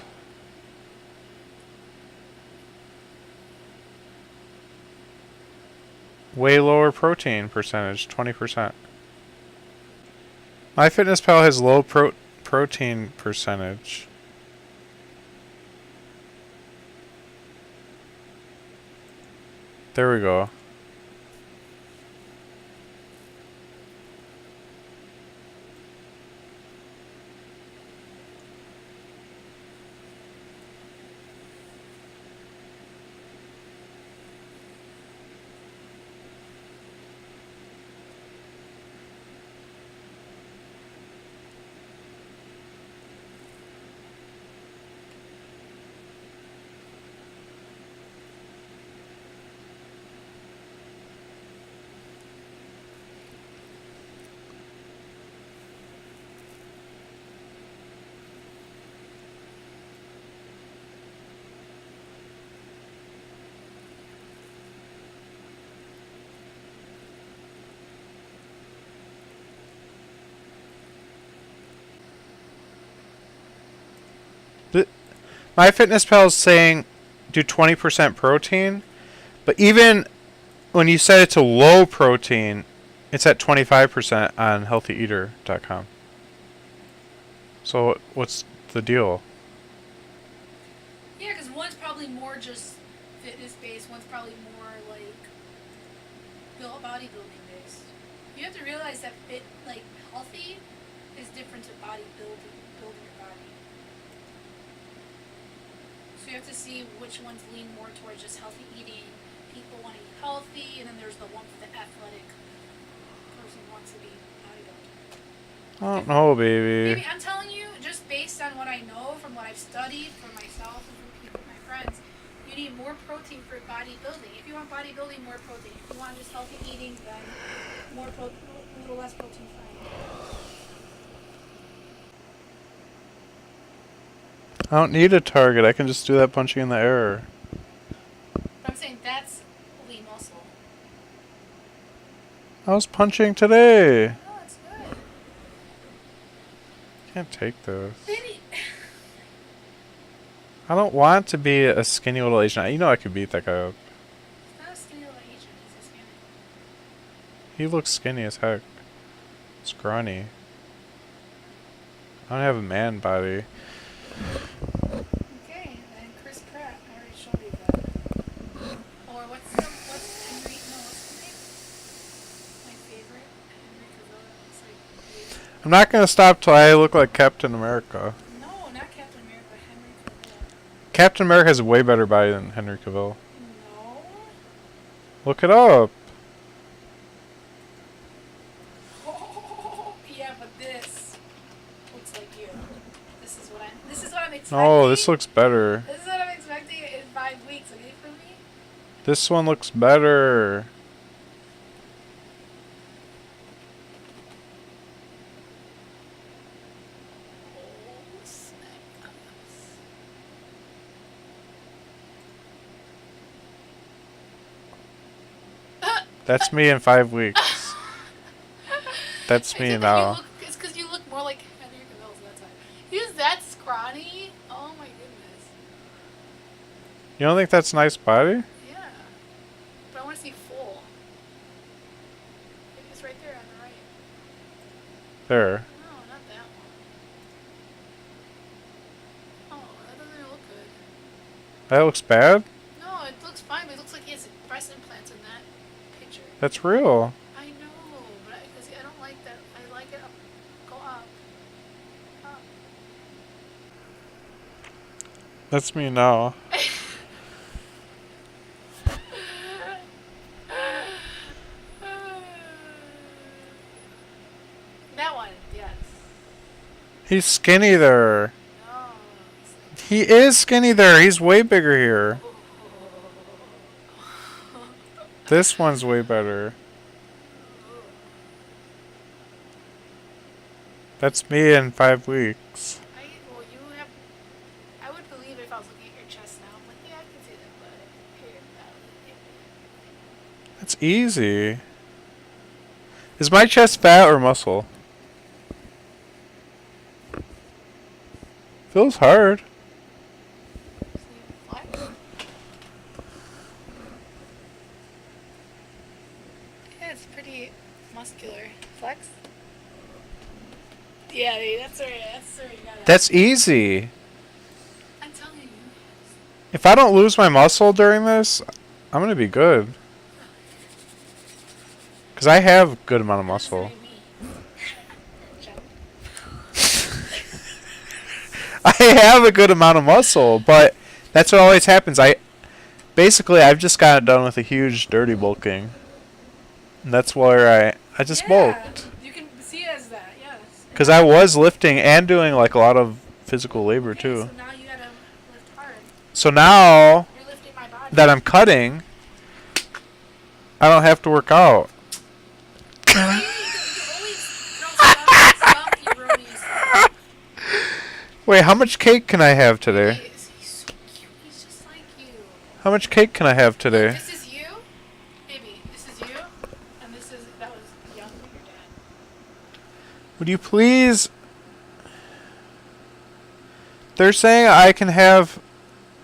way lower protein percentage, 20%. Myfitnesspal has low protein percentage. There we go. MyFitnessPal is saying do 20% protein, but even when you set it to low protein, it's at 25% on healthyeater.com. So what's the deal? Yeah, because one's probably more just fitness based, one's probably more like bodybuilding based. You have to realize that healthy is different to bodybuilding, building your body. So you have to see which ones lean more towards just healthy eating. People want to eat healthy, and then there's the one for the athletic person who wants to be bodybuilding. I don't know, baby. Maybe I'm telling you, just based on what I know from what I've studied for myself and for people, my friends, you need more protein for bodybuilding. If you want bodybuilding, more protein. If you want just healthy eating, then more protein, a little less protein, fine. I don't need a target. I can just do that punching in the air. But I'm saying that's lean muscle. I was punching today. No, it's good. Can't take this. Maybe. I don't want to be a skinny little Asian. You know I could beat that guy up. It's not a skinny little Asian. It's a skinny. He looks skinny as heck. Scrawny. I don't have a man body. Okay, and Chris Pratt. I already showed you that. Or what's Henry? No, what's his name? My favorite, Henry Cavill. It's like. I'm not gonna stop till I look like Captain America. No, not Captain America. Henry Cavill. Captain America has a way better body than Henry Cavill. No. Look it up. Oh, yeah, but this looks like you. This is what I'm expecting. No, this looks better. This is what I'm expecting in 5 weeks. Okay, for me. This one looks better. Oh, snap. That's me in 5 weeks. That's me now. It's because you look more like Henry Cavill, so that's why. He's that scrawny. Oh my goodness. You don't think that's a nice body? Yeah. But I want to see full. Maybe it's right there on the right. There. No, not that one. Oh, that doesn't even look good. That looks bad? No, it looks fine, but it looks like he has breast implants in that picture. That's real. I know, but because I don't like that. I like it up. Go up. Up. That's me now. That one, yes. He's skinny there. No. It's He is skinny there. He's way bigger here. This one's way better. That's me in 5 weeks. well, you have. I would believe if I was looking at your chest now. I'm like, yeah, I can see that, but here, That's easy. Is my chest fat or muscle? Feels hard. Yeah, it's pretty muscular. Flex? Yeah, dude, that's where you got it. That's easy. I'm telling you. If I don't lose my muscle during this, I'm gonna be good. Because I have a good amount of muscle. I have a good amount of muscle, but that's what always happens. I've just got done with a huge dirty bulking. And that's where I just bulked. You can see it as that, yes. Because I was lifting and doing like a lot of physical labor Okay, too. So now you gotta lift hard. So now You're lifting my body. that I'm cutting, I don't have to work out. You always throw stuff, erroneous. Wait, how much cake can I have today? He's so cute. He's just like you. How much cake can I have today? This is you, baby. This is you, and that was young with your dad. Would you please? They're saying I can have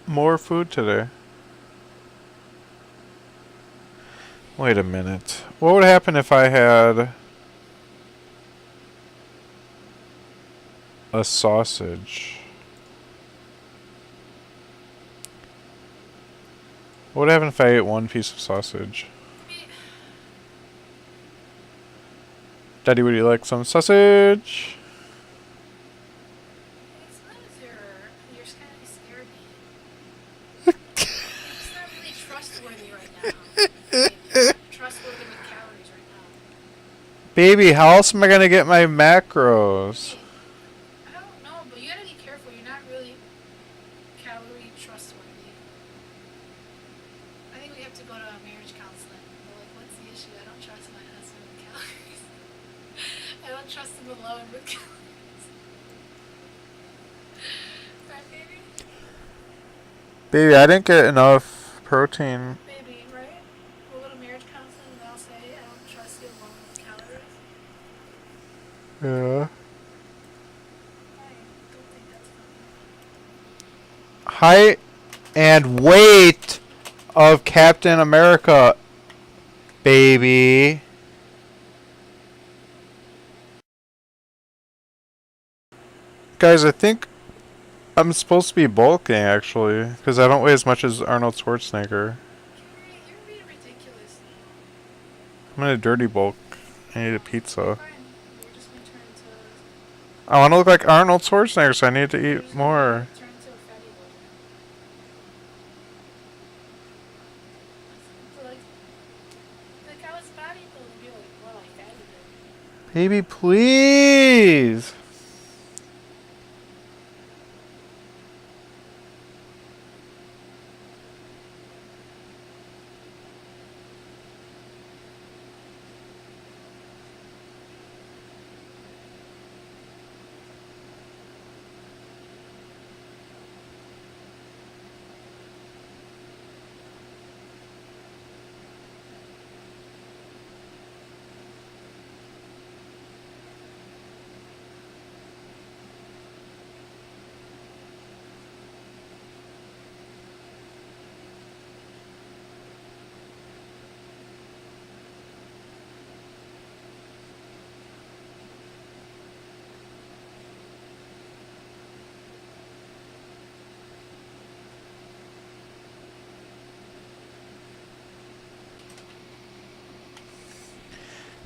more food today. Wait a minute. What would happen if I had a sausage? What would happen if I ate one piece of sausage? Daddy, would you like some sausage? It's not as you're just kind of scared me. You're just not really trustworthy right now. Trustworthy with calories right now. Baby, how else am I gonna get my macros? I don't know, but you gotta be careful. You're not really calorie trustworthy. I think we have to go to a marriage counseling. We're like, what's the issue? I don't trust my husband with calories. I don't trust him alone with calories. Right, baby? Baby, I didn't get enough protein. Baby, right? We'll go to marriage counseling and I'll say I don't trust you alone with calories. Yeah. I don't think that's funny. Height and weight of Captain America, baby. Guys, I think I'm supposed to be bulking, actually, because I don't weigh as much as Arnold Schwarzenegger. You're being ridiculous now. I'm in a dirty bulk. I need a pizza. Fine. You're just gonna turn into. I want to look like Arnold Schwarzenegger, so I need to You're eat just more. gonna turn into a fatty loader. So like I was bodybuilding, you're like, well, like fatty loader. Baby, please.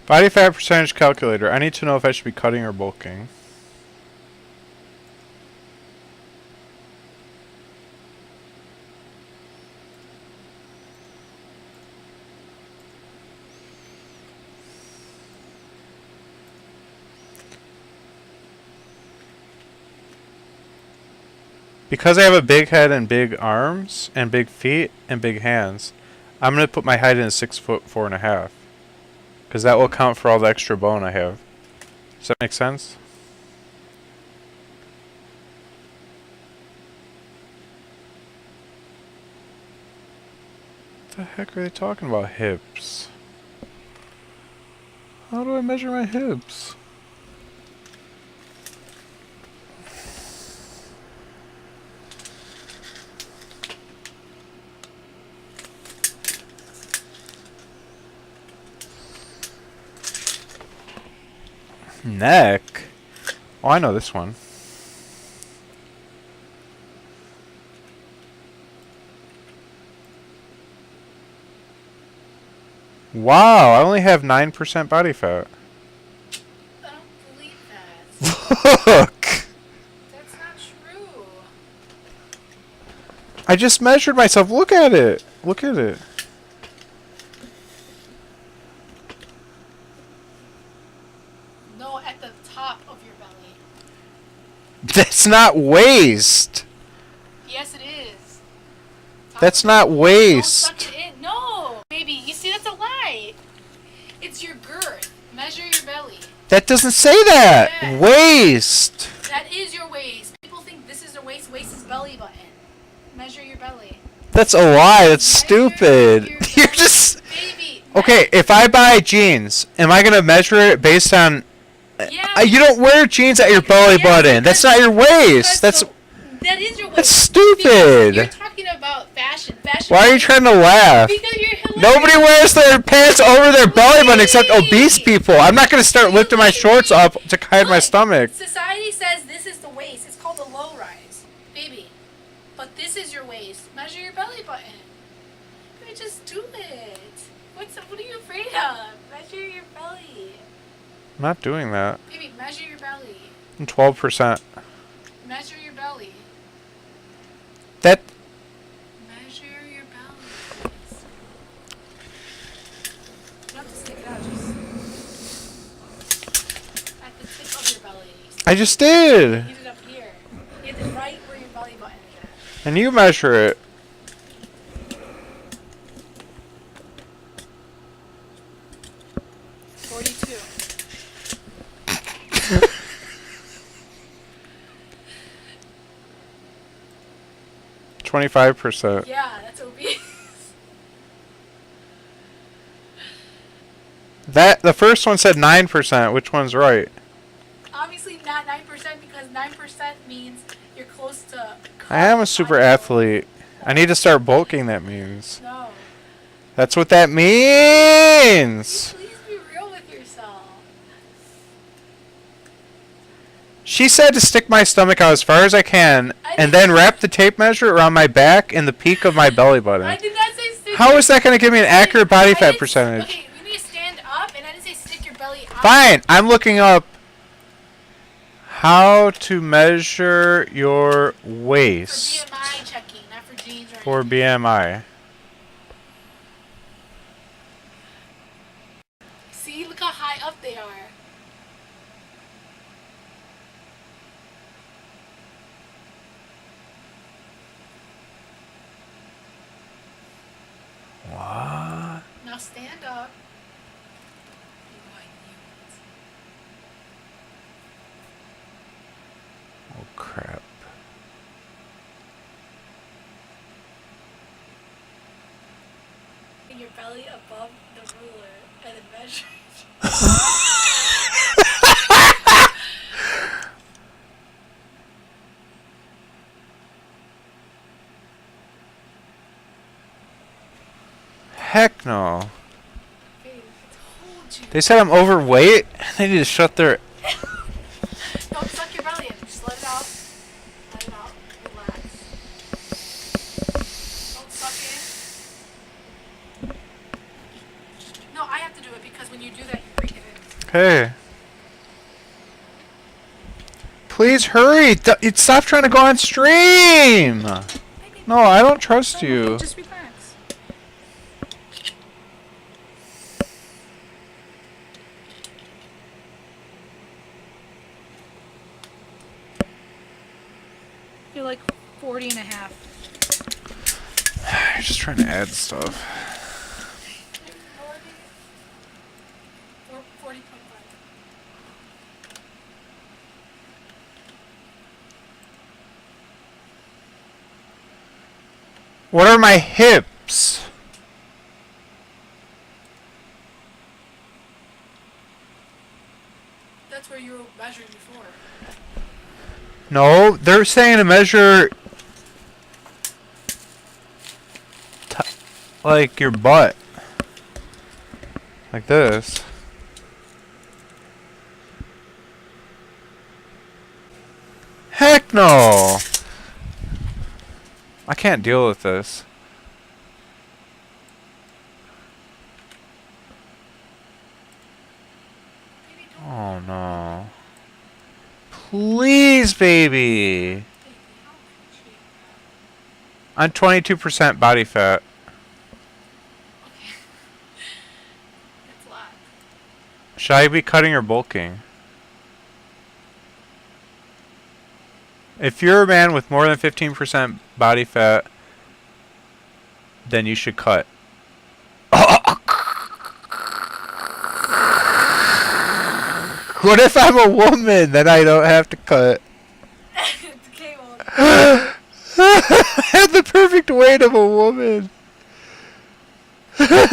Body fat percentage calculator. I need to know if I should be cutting or bulking. Because I have a big head and big arms and big feet and big hands, I'm going to put my height in 6'4.5". Because that will account for all the extra bone I have. Does that make sense? What the heck are they talking about? Hips. How do I measure my hips? Neck? Oh, I know this one. Wow, I only have 9% body fat. I don't believe that. Look! That's not true. I just measured myself. Look at it. Look at it. No, at the top of your belly. That's not waist. Yes, it is. Top That's of not Don't waist. suck it in. No, baby. You see, that's a lie. It's your girth. Measure your belly. That doesn't say that. Yes. Waist. That is your waist. People think this is their waist. Waist is belly button. Measure your belly. That's a lie. That's Measure stupid. your You're belly. just... Baby. Okay, if I buy jeans, am I going to measure it based on... Yeah. You don't wear jeans at your belly Yes, button. That's not your waist. That's... That is your waist. That's stupid. Because you're talking about fashion. Fashion. Why are you trying to laugh? Because you're hilarious. Nobody wears their pants over their belly button except obese people. I'm not going to start lifting my shorts up to hide my Look, stomach. Society says this is the waist. It's called the low rise, baby. But this is your waist. Measure your belly button. Baby, just do it. What are you afraid of? Measure your belly. I'm not doing that. Baby, measure your belly. I'm 12%. Measure your belly. That... Measure your belly. You don't have to stick it out. Just. I just did. Heat it up here. It's right where your belly button is at. And you measure it. $42. 25%. Yeah, that's obese. The first one said 9%. Which one's right? Obviously not 9% because 9% means you're close to. I am a super athlete. I need to start bulking, that means. No. That's what that means! Please be real with yourself. She said to stick my stomach out as far as I can and then wrap the tape measure around my back and the peak of my belly button. I did not say stick. How is that going to give me an accurate body fat percentage? Okay, you need to stand up, and I didn't say stick your belly out. Fine, I'm looking up how to measure your waist For BMI checking, not for jeans or for anything. BMI. See, look how high up they are. What? Now stand up. Oh crap. Your belly above the ruler and then measure. Heck no. Babe, I told you. They said I'm overweight. They need to shut their... Don't suck your belly in. Just let it out. Let it out. Relax. Don't suck in. No, I have to do it because when you do that, you breathe it in. Hey. Please hurry. Stop trying to go on stream. No, I don't trust you. Just relax. You're like 40 and a half. You're just trying to add stuff. 40.5. What are my hips? That's where you were measuring before. No, they're saying to measure like your butt. Like this. Heck no! I can't deal with this. Oh no. Please, baby! I'm 22% body fat. Okay. That's a lot. Should I be cutting or bulking? If you're a man with more than 15% body fat, then you should cut. What if I'm a woman? Then I don't have to cut. Okay, well, I have the perfect weight of a woman. yeah, nice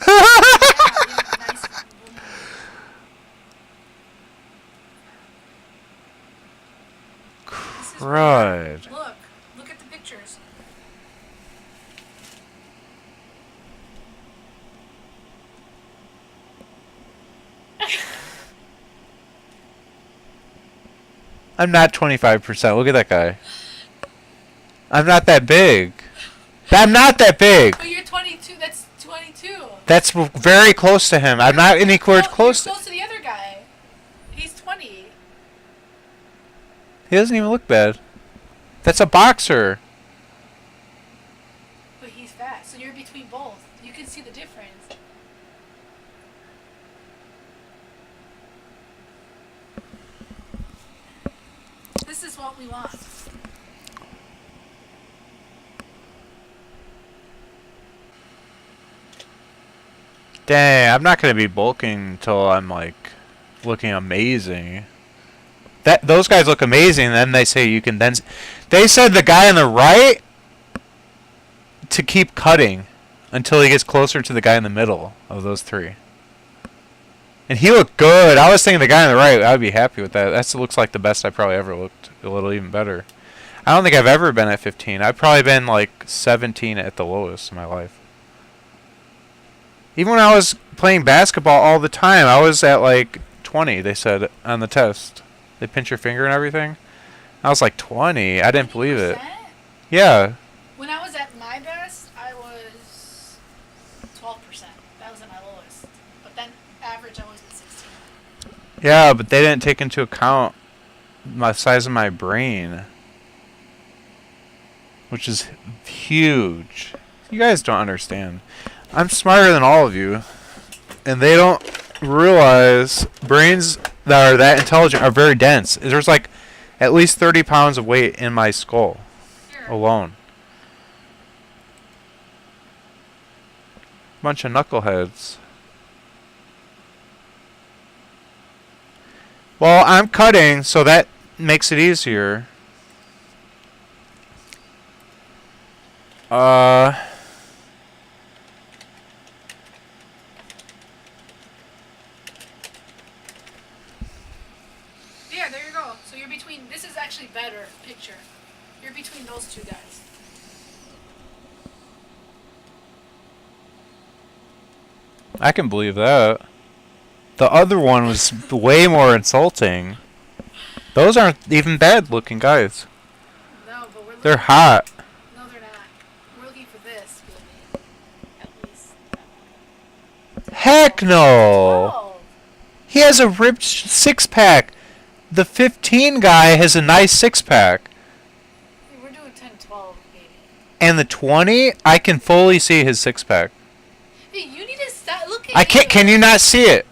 woman. This is Crud. Look at the pictures. I'm not 25%. Look at that guy. I'm not that big. I'm not that big. But you're 22. That's 22. That's very close to him. I'm not anywhere close. You're close to the other guy. He's 20. He doesn't even look bad. That's a boxer. But he's fat. So you're between both. You can see the difference. this is what we want. Dang, I'm not gonna be bulking until I'm like looking amazing. Those guys look amazing. And then they say you can then. They said the guy on the right to keep cutting until he gets closer to the guy in the middle of those three. And he looked good. I was thinking the guy on the right, I would be happy with that. That looks like the best I probably ever looked. A little even better. I don't think I've ever been at 15. I've probably been like 17 at the lowest in my life. Even when I was playing basketball all the time, I was at like 20, they said, on the test. They pinch your finger and everything. I was like 20. I didn't believe it. 20%? Yeah. When I was at my best, I was 12%. That was at my lowest. But then average, I was at 16. Yeah, but they didn't take into account my size of my brain, which is huge. You guys don't understand. I'm smarter than all of you, and they don't realize brains that are that intelligent are very dense. There's like at least 30 pounds of weight in my skull alone. Bunch of knuckleheads. Well, I'm cutting, so that makes it easier. Yeah, there you go. So you're between, this is actually better picture. You're between those two guys. I can believe that. The other one was way more insulting. Those aren't even bad looking guys. No, but we're looking. They're hot. No, they're not. We're looking for this, baby. At least. Heck no! 12. He has a ripped six-pack. The 15 guy has a nice six-pack. Hey, we're doing 10, 12, baby. And the 20, I can fully see his six-pack. Hey, you need to stop looking. I can't. Can you not see it?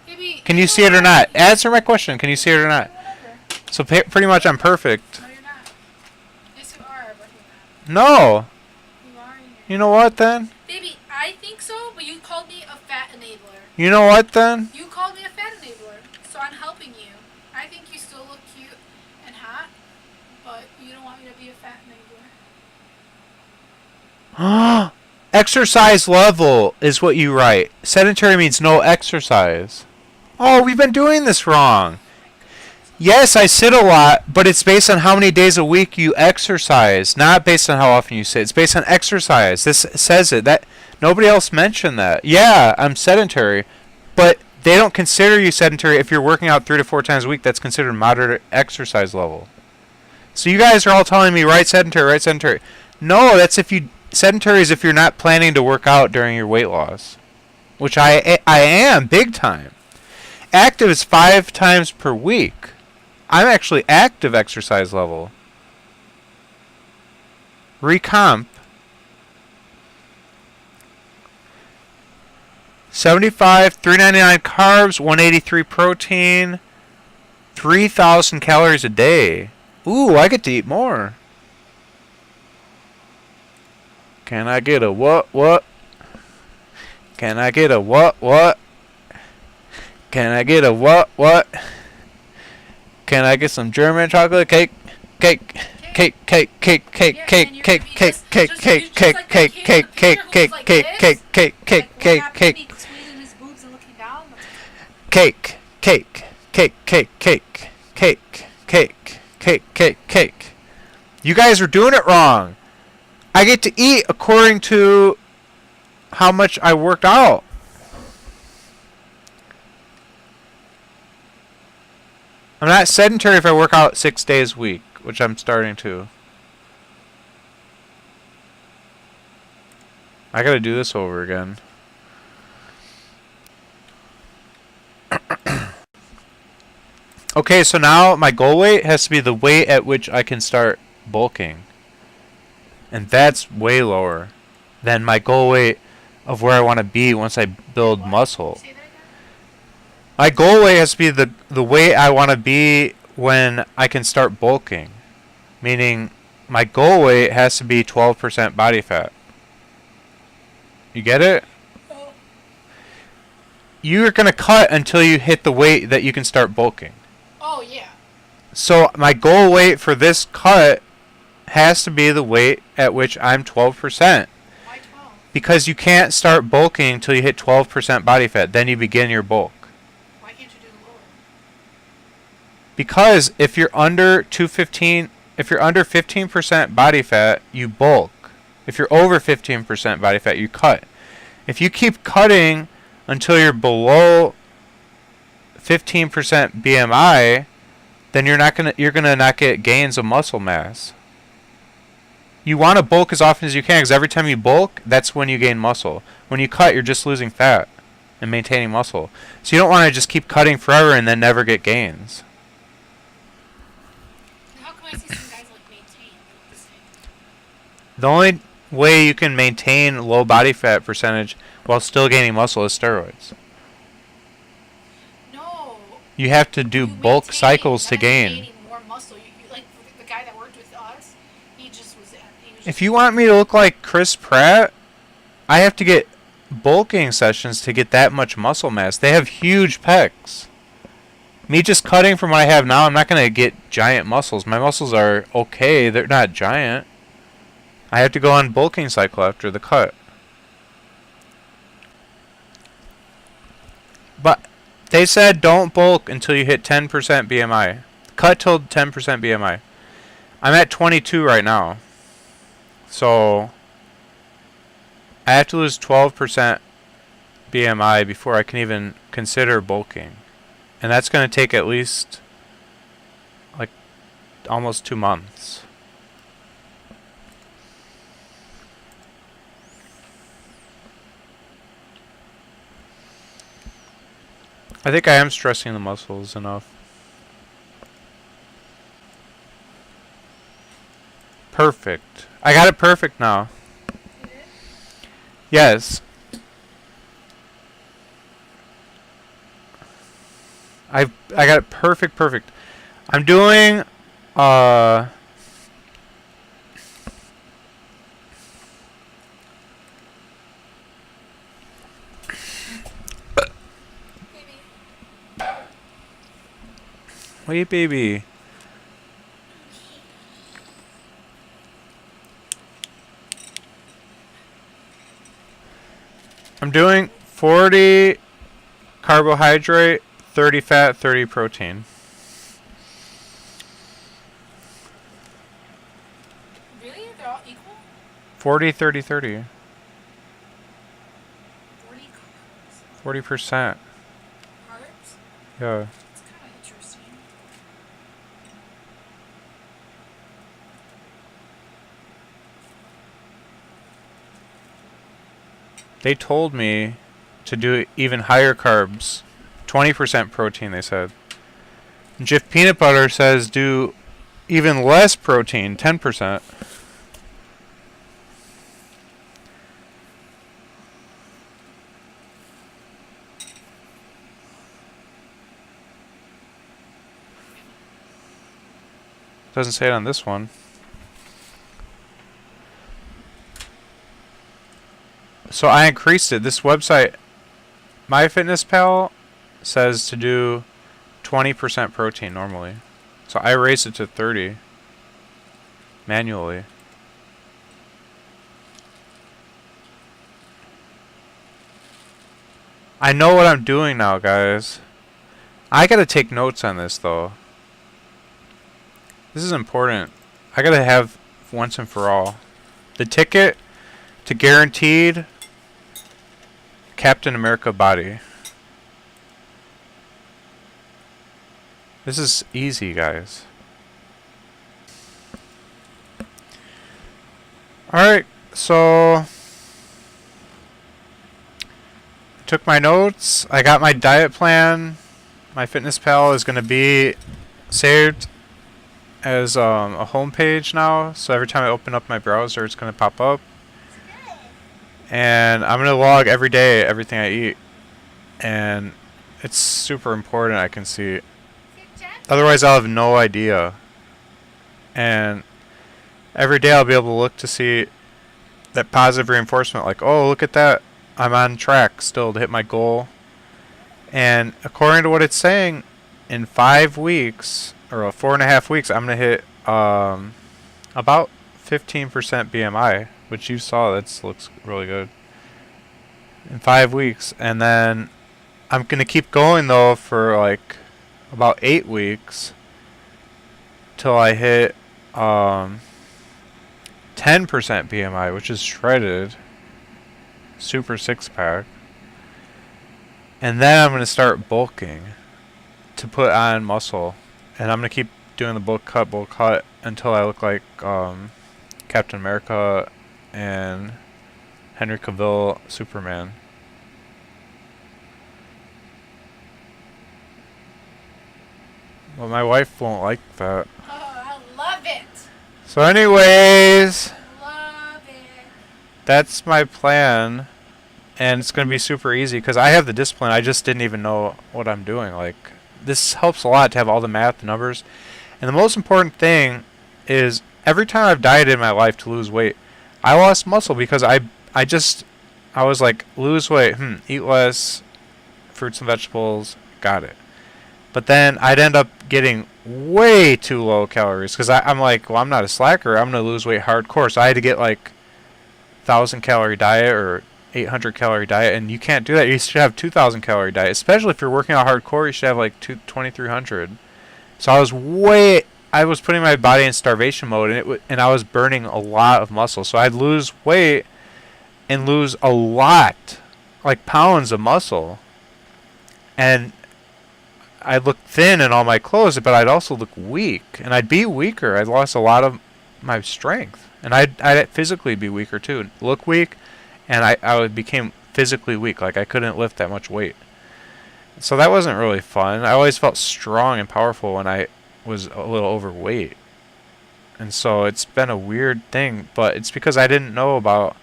Baby, Can you see it or not? Answer my question. Can you see it or not? Whatever. So pretty much I'm perfect. No, you're not. Yes, you are, but you're not. No. You are. You know what then? Baby, I think so, but you called me a fat enabler. You know what then? You called me a fat enabler, so I'm helping you. I think you still look cute and hot, but you don't want me to be a fat enabler. Exercise level is what you write. Sedentary means no exercise. Oh, we've been doing this wrong. Yes, I sit a lot, but it's based on how many days a week you exercise, not based on how often you sit. It's based on exercise. This says it. That nobody else mentioned that. Yeah, I'm sedentary, but they don't consider you sedentary if you're working out 3 to 4 times a week. That's considered moderate exercise level. So you guys are all telling me right sedentary, right sedentary. No, that's if you sedentary is if you're not planning to work out during your weight loss, which I am big time. Active is 5 times per week. I'm actually active exercise level. Recomp. 75, 399 carbs, 183 protein, 3,000 calories a day. Ooh, I get to eat more. Can I get a what? Can I get a what? Can I get a what? Can I get some German chocolate cake? Cake. You guys are doing it wrong. I get to eat according to how much I worked out. I'm not sedentary if I work out 6 days a week, which I'm starting to. I gotta do this over again. Okay, so now my goal weight has to be the weight at which I can start bulking. And that's way lower than my goal weight of where I want to be once I build muscle. My goal weight has to be the weight I want to be when I can start bulking. Meaning, my goal weight has to be 12% body fat. You get it? Oh. You're going to cut until you hit the weight that you can start bulking. Oh, yeah. So my goal weight for this cut has to be the weight at which I'm 12%. Why 12? Because you can't start bulking until you hit 12% body fat. Then you begin your bulk. Why can't you do lower? Because if you're under 215, if you're under 15% body fat, you bulk. If you're over 15% body fat, you cut. If you keep cutting until you're below 15% BMI, then you're gonna not get gains of muscle mass. You want to bulk as often as you can, because every time you bulk, that's when you gain muscle. When you cut, you're just losing fat and maintaining muscle. So you don't want to just keep cutting forever and then never get gains. How come I see some guys like maintain the same? The only way you can maintain low body fat percentage while still gaining muscle is steroids. No. You have to do You bulk maintain, cycles to then gain. gaining more muscle. You like the guy that worked with us. He just was. If you want me to look like Chris Pratt, I have to get bulking sessions to get that much muscle mass. They have huge pecs. Me just cutting from what I have now, I'm not going to get giant muscles. My muscles are okay. They're not giant. I have to go on bulking cycle after the cut. But they said don't bulk until you hit 10% BMI. Cut till 10% BMI. I'm at 22 right now. So I have to lose 12% BMI before I can even consider bulking. And that's going to take at least like almost 2 months. I think I am stressing the muscles enough. Perfect. I got it perfect now. You did? Yes. I got it perfect. I'm doing Baby. wait, baby. I'm doing 40 carbohydrate, 30 fat, 30 protein. Really? They're all equal? 40, 30, 30. 40 carbs. 40%. Carbs? Yeah. It's kind of interesting. They told me to do even higher carbs. 20% protein, they said. Jif Peanut Butter says do even less protein, 10%. Doesn't say it on this one. So I increased it. This website, Myfitnesspal, says to do 20% protein normally. So I raised it to 30 manually. I know what I'm doing now, guys. I gotta take notes on this, though. This is important. I gotta have once and for all. The ticket to guaranteed Captain America body. This is easy, guys. Alright, so took my notes. I got my diet plan. Myfitnesspal is going to be saved as a home page now. So every time I open up my browser, it's going to pop up. And I'm going to log every day everything I eat. And it's super important, I can see. Jack Otherwise, I'll have no idea. And every day I'll be able to look to see that positive reinforcement, like, oh, look at that. I'm on track still to hit my goal. And according to what it's saying, in 5 weeks, or 4.5 weeks, I'm going to hit about 15% BMI, which you saw. That looks really good. In 5 weeks. And then I'm going to keep going, though, for like about 8 weeks till I hit 10% BMI, which is shredded. Super six-pack. And then I'm going to start bulking to put on muscle. And I'm going to keep doing the bulk cut until I look like Captain America and Henry Cavill Superman. Well, my wife won't like that. Oh, I love it. So anyways, Love it. that's my plan. And it's going to be super easy because I have the discipline. I just didn't even know what I'm doing. Like, this helps a lot to have all the math, the numbers. And the most important thing is every time I've dieted in my life to lose weight, I lost muscle because I was like, lose weight, eat less, fruits and vegetables, got it. But then I'd end up getting way too low calories because I'm like, well, I'm not a slacker. I'm going to lose weight hardcore. So I had to get like 1,000 calorie diet or 800 calorie diet, and you can't do that. You should have 2,000 calorie diet, especially if you're working out hardcore. You should have like 2,300. So I was putting my body in starvation mode, and I was burning a lot of muscle. So I'd lose weight and lose a lot, like pounds of muscle, and I'd look thin in all my clothes, but I'd also look weak, and I'd be weaker. I'd lost a lot of my strength, and I'd physically be weaker too, look weak, and I became physically weak, like I couldn't lift that much weight. So that wasn't really fun. I always felt strong and powerful when I was a little overweight, and so it's been a weird thing, but it's because I didn't know about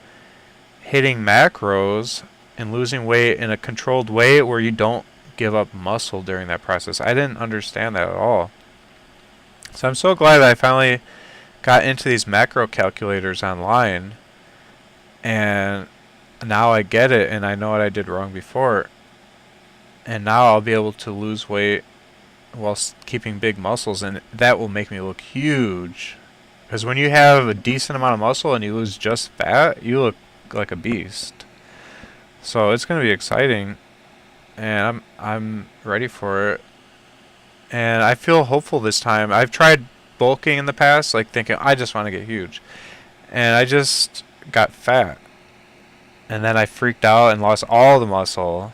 hitting macros and losing weight in a controlled way where you don't give up muscle during that process. I didn't understand that at all. So I'm so glad that I finally got into these macro calculators online, and now I get it, and I know what I did wrong before, and now I'll be able to lose weight while keeping big muscles, and that will make me look huge. Because when you have a decent amount of muscle and you lose just fat, you look like a beast. So it's going to be exciting, and I'm ready for it. And I feel hopeful this time. I've tried bulking in the past, like thinking I just want to get huge, and I just got fat, and then I freaked out and lost all the muscle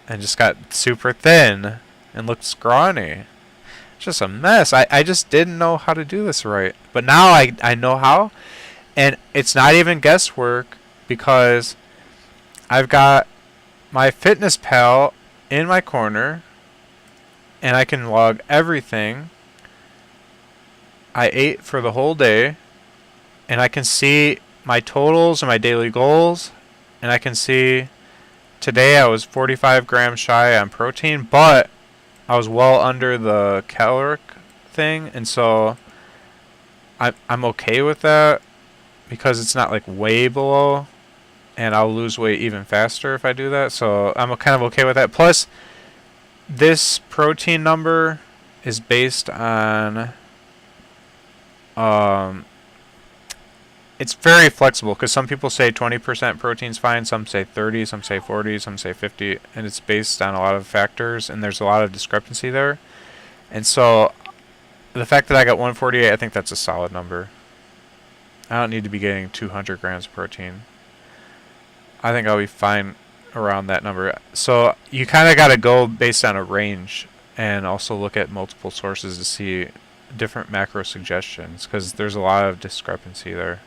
and just got super thin and looked scrawny. It's just a mess. I just didn't know how to do this right, but now I know how, and it's not even guesswork because I've got Myfitnesspal in my corner, and I can log everything I ate for the whole day, and I can see my totals and my daily goals, and I can see today I was 45 grams shy on protein, but I was well under the caloric thing, and so I'm okay with that because it's not like way below, and I'll lose weight even faster if I do that, so I'm kind of okay with that. Plus, this protein number is based on it's very flexible because some people say 20% protein's fine, some say 30, some say 40, some say 50, and it's based on a lot of factors, and there's a lot of discrepancy there. And so the fact that I got 148, I think that's a solid number. I don't need to be getting 200 grams of protein. I think I'll be fine around that number. So you kind of got to go based on a range and also look at multiple sources to see different macro suggestions because there's a lot of discrepancy there.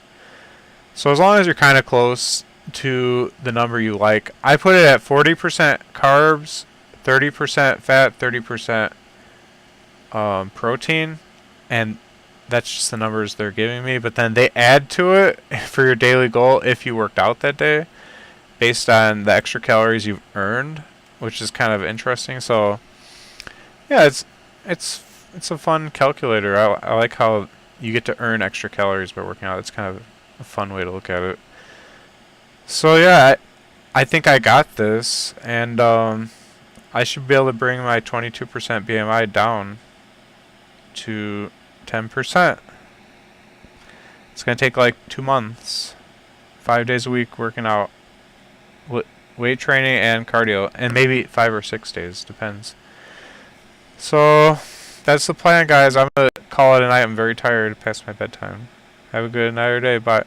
So as long as you're kind of close to the number you like, I put it at 40% carbs, 30% fat, 30% protein, and that's just the numbers they're giving me. But then they add to it for your daily goal if you worked out that day based on the extra calories you've earned, which is kind of interesting. So yeah, it's a fun calculator. I like how you get to earn extra calories by working out. It's kind of a fun way to look at it. So yeah, I think I got this, and I should be able to bring my 22% BMI down to 10%. It's gonna take like 2 months, 5 days a week working out, weight training and cardio, and maybe 5 or 6 days, depends. So that's the plan, guys. I'm gonna call it a night. I'm very tired past my bedtime. Have a good night or day. Bye.